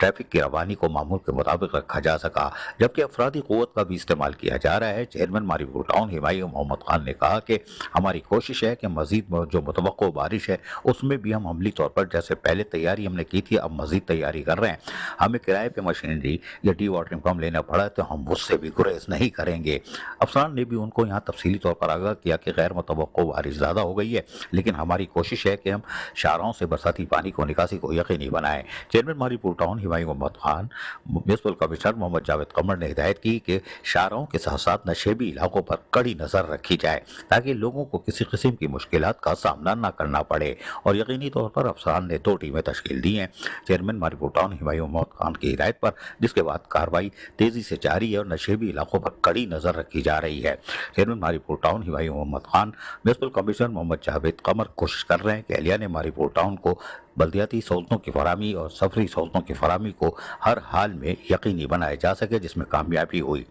ट्रैफिक की रवानी को मामूल के मुताबिक रखा जा सका, जबकि अफरादी क़ुव्वत का भी इस्तेमाल किया जा रहा है। चेयरमैन मारीपुर टाउन हिमायूं मोहम्मद खान ने कहा कि हमारी कोशिश है कि मजीद जो मुतवक्को बारिश है उसमें भी हम अमली तौर पर जैसे पहले तैयारी हमने की थी अब मजीद तैयारी कर रहे हैं। हमें किराए पे मशीनरी या डी वाटरिंग पम्प लेना पड़ा तो हम उससे भी गुरेज नहीं करेंगे। अफसरान ने भी उनको यहाँ तफसीली तौर पर आगाह किया कि गैर मुतवक्को बारिश ज़्यादा हो गई है, लेकिन हमारी कोशिश है कि हम शाहराहों से बरसाती पानी को निकासी को यकीनी बनाएं। Chairman Maripur town Humayun Humayun Muhammad Khan, municipal commissioner Muhammad Javed Qamar ने हिदायत की कि शाहराहों के साथ साथ नशेबी इलाकों पर कड़ी नज़र रखी जाए ताकि लोगों को किसी किस्म की मुश्किलात का सामना न करना पड़े। और यकीनी तौर पर अफसरान ने 2 टीमें तश्कील दी हैं। चेयरमैन मारीपुर टाउन हिमायू मोहम्मद खान की हिदायत पर, जिसके बाद कार्रवाई तेजी से जारी है और नशेबी इलाकों पर कड़ी नज़र रखी जा रही है। Chairman Maripur town Humayun Muhammad Khan, municipal commissioner Muhammad Javed Qamar कोशिश कर रहे हैं कि एहलिया ने मारीपुर टाउन को बल्दियाती सहूलतों की फराहमी और सफरी सहूलतों की फराहमी को हर हाल में यकीनी बनाया जा सके, जिसमें कामयाबी हुई।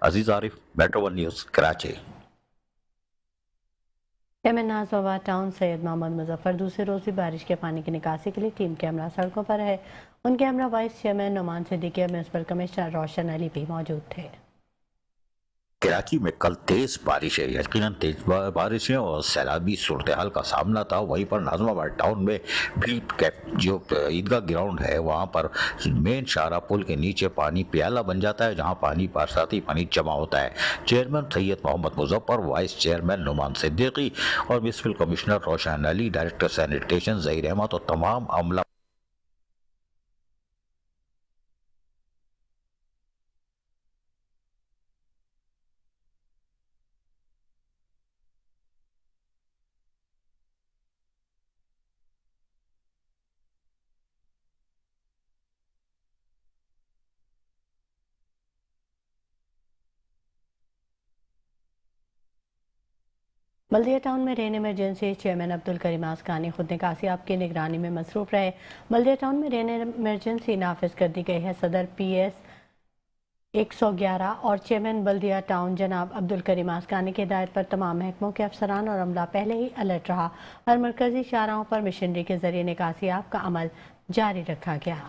Aziz Arif, metro 1 news, Karachi. Chairman Nazimabad town Syed Mohammad Muzaffar दूसरे रोज़ भी बारिश के पानी की निकासी के लिए टीम कैमरा सड़कों पर है। उनके हमरा वाइस चेयरमैन नुमान सिद्दीकी और म्यूनसिपल कमिश्नर रोशन अली भी मौजूद थे। कराची में कल तेज बारिश है, यकीनन तेज बारिशें और सैलाबी सूरत हाल का सामना था। वहीं पर नाज़िमाबाद टाउन में भी जो ईदगाह ग्राउंड है वहाँ पर मेन शाहरा पुल के नीचे पानी प्याला बन जाता है, जहाँ पानी बरसाती पानी जमा होता है। Chairman Syed Mohammad Muzaffar, vice chairman Noman Siddiqui और municipal commissioner Roshan Ali, director sanitation Zaheer Ahmed और तमाम अमला बल्दिया टाउन में rain emergency chairman Abdul Karim Askani खुद निकासी आपकी निगरानी में मसरूफ रहे। बल्दिया टाउन में रेन इमरजेंसी नाफिज कर दी गई है। सदर PS 111 और चेयरमैन बल्दिया टाउन जनाब अब्दुल करीम आसकानी की हिदायत पर तमाम महकमों के अफसरान और अमला पहले ही अलर्ट रहा। हर मरकजी शाहराहों पर मशीनरी के जरिए निकासी आप का अमल जारी रखा गया।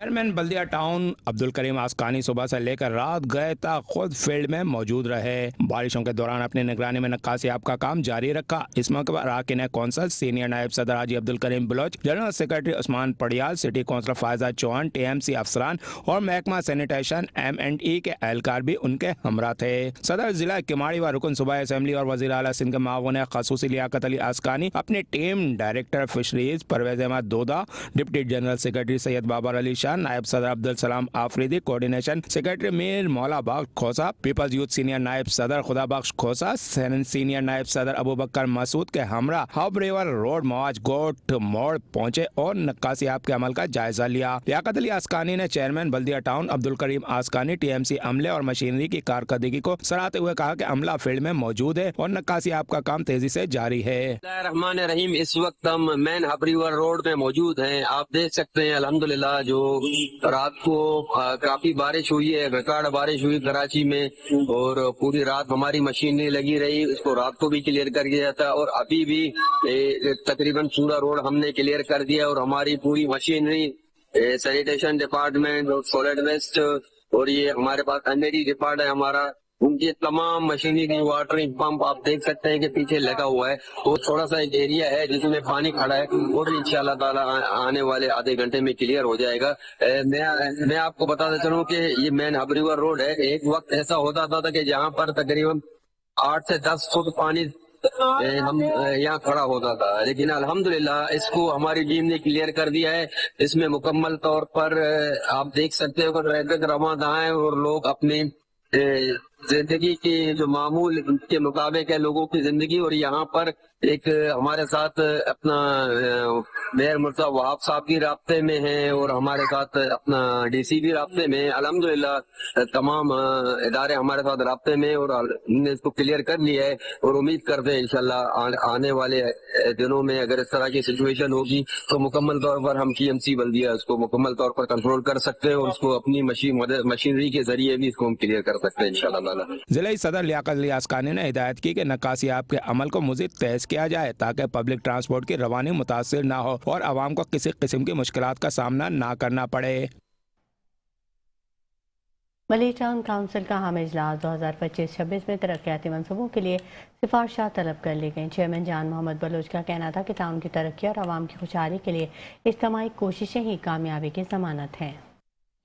चेयरमैन बल्दिया टाउन अब्दुल करीम आसकानी सुबह से लेकर रात गए तक खुद फील्ड में मौजूद रहे। बारिशों के दौरान अपनी निगरानी में नक्कासी आप का काम जारी रखा। इस मौके पर अराकीन कौंसल, सीनियर नायब सदर Haji Abdul Karim Baloch, general secretary Usman Padiyal, city councillor Faiza Chauhan, TMC अफसरान और महकमा सैनिटेशन MNE के एहलकार भी उनके हमरा थे। सदर जिला किमाड़ी व रुकन सूबाई असम्बली और वज़ीर आला सिंध के मावून खसूसी लियाकत अली आसकानी, अपनी team director fisheries Parvez Ahmed Doda, deputy general secretary Syed Babar Ali, नायब सदर Abdul Salam Afridi, coordination secretary Mir Maula Bakhsh Khosa, peoples youth senior नायब सदर खुदा बख्श खोसा, सीनियर नायब सदर अबू बकर मसूद के हमरा हब रिवर रोड मवाज गोट मोड़ पहुंचे और नक्कासी आप के अमल का जायजा लिया। लियाकत अली आसकानी ने चेयरमैन बल्दिया टाउन अब्दुल करीम आसकानी, TMC अमले और मशीनरी की कारकर्दगी को सराहते हुए कहा कि अमला फील्ड में मौजूद है और नक्कासी आप का काम तेजी से जारी है। रहमान रहीम, इस वक्त हम मैन हब रिवर रोड में मौजूद हैं। आप देख सकते हैं अल्हम्दुलिल्लाह जो रात को काफी बारिश हुई है, रिकॉर्ड बारिश हुई कराची में और पूरी रात हमारी मशीनरी लगी रही। इसको रात को भी क्लियर कर दिया था और अभी भी तकरीबन पूरा रोड हमने क्लियर कर दिया और हमारी पूरी मशीनरी, सैनिटेशन डिपार्टमेंट और सॉलिड वेस्ट और ये हमारे पास एनएडी डिपार्ट है हमारा, उनके तमाम मशीनरी, वाटरिंग पंप आप देख सकते हैं कि पीछे लगा हुआ है। तो थोड़ा सा एक एरिया है जिसमें पानी खड़ा है, वो भी इंशाल्लाह ताला आने वाले आधे घंटे में क्लियर हो जाएगा। मैं आपको बताता चलूं कि ये मेन हब रिवर रोड है। एक वक्त ऐसा होता था कि जहाँ पर तकरीबन 8 से 10 फुट पानी हम यहाँ खड़ा होता था, लेकिन अल्हम्दुलिल्लाह इसको हमारी टीम ने क्लियर कर दिया है। इसमें मुकम्मल तौर पर आप देख सकते हो कि ट्रैफिक रवाना है और लोग अपनी जिंदगी की जो मामूल के मुताबिक है लोगों की जिंदगी। और यहाँ पर एक हमारे साथ अपना मेयर मुर्तज़ा वहाब साहब भी राब्ते में हैं और हमारे साथ अपना DC भी राब्ते में है। अल्हम्दुलिल्लाह तमाम इदारे हमारे साथ राब्ते में और हमने इसको क्लियर कर लिया है और उम्मीद करते हैं इंशाल्लाह आने वाले दिनों में अगर इस तरह की सिचुएशन होगी तो मुकम्मल तौर पर हम TMC बल्दिया इसको मुकम्मल तौर पर कंट्रोल कर सकते हैं और उसको अपनी मशीनरी के जरिए भी इसको हम क्लियर कर सकते हैं इंशाल्लाह। जिला सदर लियाकत अली आसकानी ने हिदायत की कि नक्कासी आप के अमल को मज़ीद तेज किया जाए ताकि पब्लिक ट्रांसपोर्ट की रवानी मुतासिर ना हो और आवाम को किसी किस्म की मुश्किलात का सामना ना करना पड़े। बल्दिया टाउन काउंसिल का हामी इजलास 2025-26 में तरक्याती मनसूबों के लिए सिफारिशात तलब कर ली गई। चेयरमैन जान मोहम्मद बलोच का कहना था कि टाउन की तरक्की और आवाम की खुशहाली के लिए इज्तिमाई कोशिशें ही कामयाबी की जमानत हैं।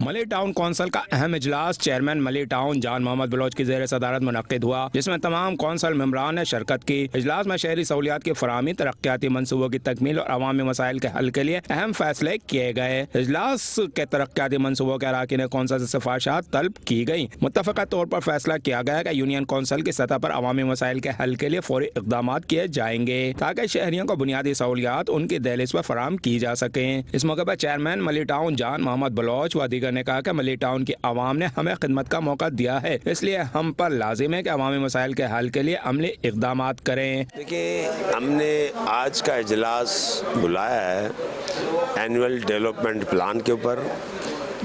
मली टाउन कौंसिल का अहम इजलास चेयरमैन मली टाउन जान मोहम्मद बलोच की ज़ेर सदारत मुनक्किद हुआ, जिसमें तमाम कौंसिल मेंबरान ने शिरकत की। इजलास में शहरी सहूलियात की फराहमी, तरक्याती मनसूबों की तकमील और अवामी मसाइल के हल के लिए अहम फैसले किए गए। इजलास के तरक्याती मनसूबों के अराकीन कौंसिल से सिफारिशात तलब की गई। मुत्तफ़क़ा तौर पर फैसला किया गया कि यूनियन कौंसिल की सतह पर अवामी मसाइल के हल के लिए फौरी इक़दाम किए जाएंगे ताकि शहरियों को बुनियादी सहूलियात उनकी दहलीज पर फराहम की जा सकें। इस मौके पर चेयरमैन मली टाउन जान मोहम्मद बलोच व दीगर ने कहा कि मली टाउन की आवाम ने हमें खिदमत का मौका दिया है, इसलिए हम पर लाजिम है कि अवामी मसाइल के हल के लिए अमली इक़दाम करें। देखिए, हमने आज का इजलास बुलाया है एनुअल डेवलपमेंट प्लान के ऊपर,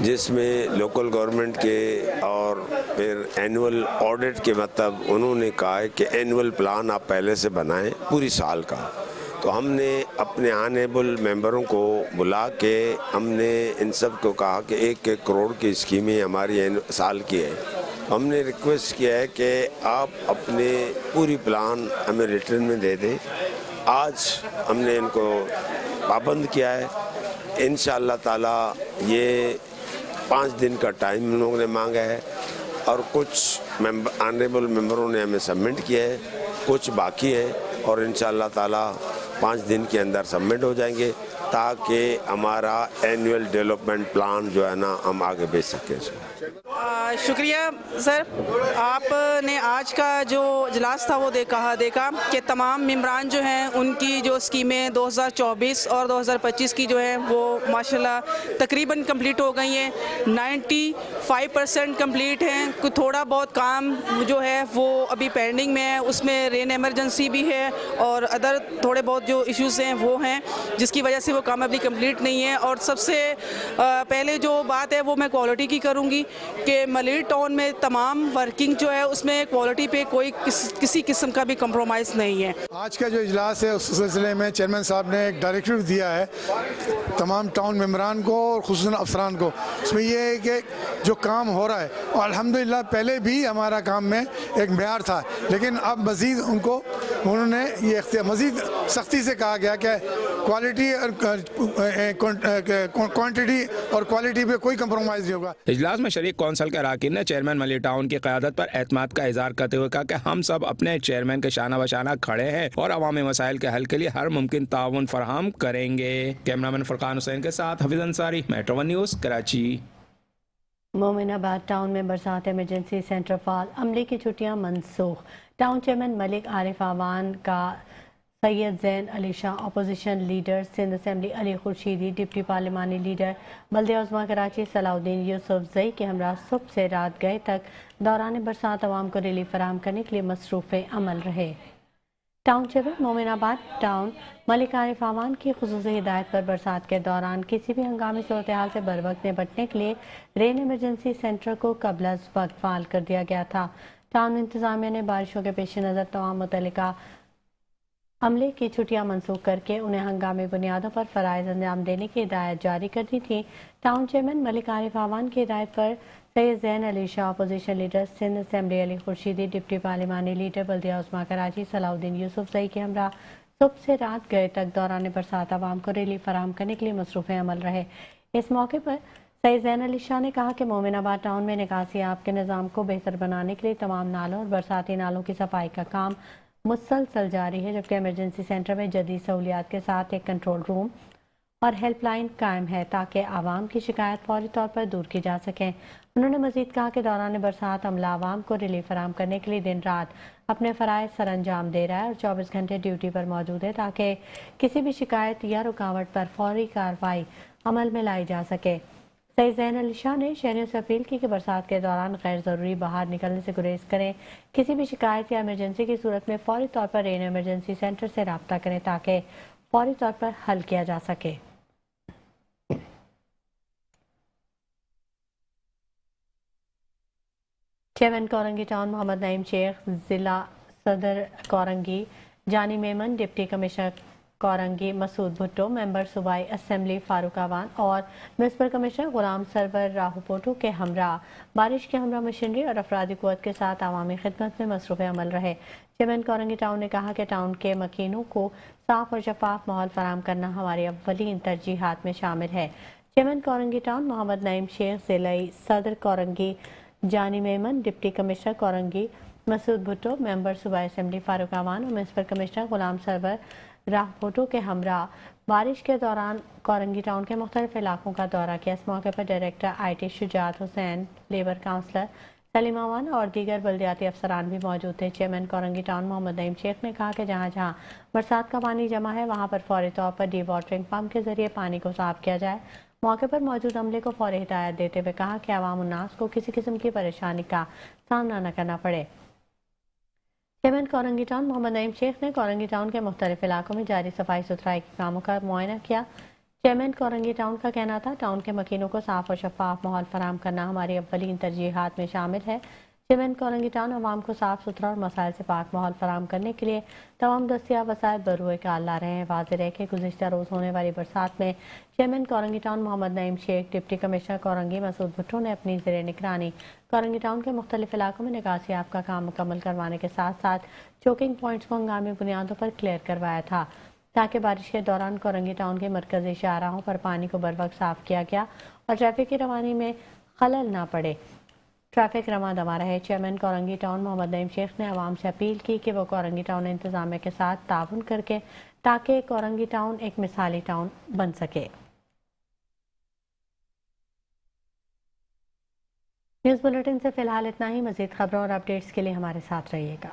जिसमें लोकल गवर्नमेंट के और फिर एनुअल ऑडिट के मतलब उन्होंने कहा है कि एनुअल प्लान आप पहले से बनाएं पूरी साल का। तो हमने अपने आनेबल मेंबरों को बुला के हमने इन सब को कहा कि 1-1 करोड़ की स्कीमें हमारी साल की है। हमने रिक्वेस्ट किया है कि आप अपने पूरी प्लान हमें रिटर्न में दे दें। आज हमने इनको पाबंद किया है। इंशाअल्लाह ताला ये 5 दिन का टाइम हम लोगों ने मांगा है और कुछ ऑनरेबल मेंबरों ने हमें सबमिट किया है, कुछ बाकी है और इंशाअल्लाह ताला 5 दिन के अंदर सबमिट हो जाएंगे ताकि हमारा एनुअल डेवलपमेंट प्लान जो है ना हम आगे भेज सकें। शुक्रिया सर, आपने आज का जो इजलास था वो देखा कि तमाम मेंबरान जो हैं उनकी जो स्कीमें 2024 और 2025 की जो है वो माशाल्लाह तकरीबन कंप्लीट हो गई हैं। 95% कंप्लीट हैं। कुछ थोड़ा बहुत काम जो है वो अभी पेंडिंग में है, उसमें रेन इमरजेंसी भी है और अदर थोड़े बहुत जो इश्यूज़ हैं वो हैं, जिसकी वजह से वो काम अभी कंप्लीट नहीं है। और सबसे पहले जो बात है वो मैं क्वालिटी की करूँगी कि मली टाउन में तमाम वर्किंग जो है उसमें क्वालिटी पे कोई किसी किस्म का भी कंप्रोमाइज़ नहीं है। आज का जो इजलास है उस सिलसिले में चेयरमैन साहब ने एक डायरेक्टिव दिया है तमाम टाउन मेंबरान को और खुसूसन अफसरान को। उसमें ये है कि जो काम हो रहा है, और अल्हम्दुलिल्लाह पहले भी हमारा काम में एक मेयार था, लेकिन अब मज़ीद उन्होंने ये मज़ीद सख्ती से कहा गया कि क्वालिटी और क्वांटिटी और क्वालिटी पे कोई कंप्रोमाइज़ नहीं होगा। इजलास में शरीक कौंसिल के अराकीन ने चेयरमैन मली टाउन की क़यादत पर एतमाद का इज़हार करते हुए कहा कि हम सब अपने चेयरमैन के शाना बशाना खड़े हैं और अवामी मसाइल के हल के लिए हर मुमकिन ताउन फराहम करेंगे। कैमरामैन फरकान हुसैन के साथ Hafeez Ansari, metro 1 news, Karachi. Mominabad town में बरसात इमरजेंसी सेंटर फाल, अमले की छुट्टियां मनसूख। टाउन चेयरमैन मलिक आरिफ आवान का Syed Zain Ali Shah, opposition leader Sindh assembly Ali Khurshidi, deputy पार्लिमानी लीडर बल्दिया उज़्मा कराची सलाउद्दीन यूसुफज़ई के हमरा सुबह से रात गए तक दौरान बरसात आवाम को रिलीफ फराहम करने के लिए मसरूफ़ अमल रहे। Town chairman Mominabad town Malik Arif Awan की खुसूसी हिदायत पर बरसात के दौरान किसी भी हंगामी सूरत हाल से बरवक्त निपटने के लिए रेन इमरजेंसी सेंटर को कबल अज़ वक्त फ़ाल कर दिया गया था। टाउन इंतज़ामिया ने बारिशों के पेश नज़र तमाम मुतल्लिका अमले की छुट्टियां मनसूख करके उन्हें हंगामी बुनियादों पर फ़राइज़ अंजाम देने की हिदायत जारी कर दी थी। टाउन चेयरमैन मलिक आरिफ आवान की हिदायत पर Syed Zain Ali Shah, opposition leader Sindh assembly Ali Khurshidi, deputy पार्लिमानी लीडर बल्दिया उज़्मा कराची सलाउद्दीन यूसुफज़ई के हमरा सुबह से रात गए तक दौरान बरसात आवाम को रिलीफ फराहम करने के लिए मसरूफ़ अमल रहे। इस मौके पर सैयद ज़ैन अली शाह ने कहा कि मोमिनाबाद टाउन में निकासी आब के निज़ाम को बेहतर बनाने के लिए तमाम नालों और बरसाती नालों की सफाई का काम मुसलसल जारी है, जबकि इमरजेंसी सेंटर में जदीद सहूलियात के साथ एक कंट्रोल रूम और हेल्पलाइन कायम है ताकि आवाम की शिकायत फौरी तौर पर दूर की जा सकें। उन्होंने मजीद कहा कि दौरान बरसात अमला आवाम को रिलीफ फराहम करने के लिए दिन रात अपने फ़राइज़ सर अंजाम दे रहा है और 24 घंटे ड्यूटी पर मौजूद है ताकि किसी भी शिकायत या रुकावट पर फौरी कार्रवाई अमल में लाई जा सके। सैयद ज़ैन अली शाह ने शहरियों से अपील की कि बरसात के दौरान गैर ज़रूरी बाहर निकलने से गुरेज करें। किसी भी शिकायत या इमरजेंसी की सूरत में फौरी तौर पर रेन इमरजेंसी सेंटर से रब्ता करें ताकि फौरी तौर पर हल किया जा सके। चेयरमैन कोरंगी टाउन मोहम्मद नईम शेख, ज़िला सदर Korangi Jani Memon, deputy commissioner Korangi Masood Bhutto, member सूबाई असेंबली फारूक आवान और म्यूनिसिपल कमिश्नर गुलाम सरवर राहू पोटू के हमरा बारिश के हमरा मशीनरी और अफरादी क़ुव्वत के साथ अवामी खिदमत में मसरूफ़ अमल रहे। चेयरमैन कोरंगी टाउन ने कहा कि टाउन के मकीनों को साफ और शफाफ माहौल फराहम करना हमारी अव्वलीन तरजीहात में शामिल है। चेयरमैन कोरंगी टाउन मोहम्मद नईम शेख, ज़िला सदर Korangi Jani Memon, deputy commissioner Korangi Masood Bhutto, member सूबाई असेंबली फारूक अवान और म्यूनसिपल कमिश्नर गुलाम सरवर राह भुट्टो के हमरा बारिश के दौरान कोरंगी टाउन के मुख्तलिफ इलाकों का दौरा किया। इस मौके पर director IT Shujaat Hussain, labour councillor Salima Awan और दीगर बल्दियाती अफसरान भी मौजूद थे। चेयरमैन कोरंगी टाउन मोहम्मद नईम शेख ने कहा कि जहाँ जहाँ बरसात का पानी जमा है वहाँ पर फौरी तौर पर डी वाटरिंग पम्प के जरिए पानी को साफ किया जाए। मौके पर मौजूद अमले को फौरी हिदायत देते हुए कहा कि अवाम उन्नास को किसी किस्म की परेशानी का सामना न करना पड़े। चेयरमैन कोरंगी टाउन मोहम्मद नईम शेख ने कोरंगी टाउन के मुख्तलिफ इलाकों में जारी सफाई सुथराई के कामों का मुआयना किया। चेयरमैन कोरंगी टाउन का कहना था, टाउन के मकीनों को साफ और शफाफ माहौल फराहम करना हमारी अव्वलीन तरजीहात में शामिल है। चेयरमैन कोरंगी टाउन अवाम को साफ सुथरा और मसाइल से पाक माहौल फराहम करने के लिए तमाम दस्तियाब वसाइल बरूए कार ला रहे हैं। वाज़ेह रहे कि गुज़िश्ता रोज़ होने वाली बरसात में chairman Korangi town Mohammad Naeem Sheikh, deputy commissioner Korangi Masood Bhutto ने अपनी ज़ेरे निगरानी कोरंगी टाउन के मुख्तलिफ इलाकों में निकासियाब का काम मुकम्मल करवाने के साथ साथ चोकिंग पॉइंट्स को हंगामी बुनियादों पर क्लियर करवाया था, ताकि बारिश के दौरान कोरंगी टाउन के मरकजी शाहराहों पर पानी को बर वक्त साफ किया गया और ट्रैफिक की रवानी में खलल न पड़े, ट्रैफिक रमा दमा रहे। चेयरमैन कोरंगी टाउन मोहम्मद नईम शेख ने आवाम से अपील की कि वो कोरंगी टाउन इंतजामिया के साथ ताउन करके ताकि कोरंगी टाउन एक मिसाली टाउन बन सके। न्यूज़ बुलेटिन से फिलहाल इतना ही। मज़ीद खबरों और अपडेट्स के लिए हमारे साथ रहिएगा।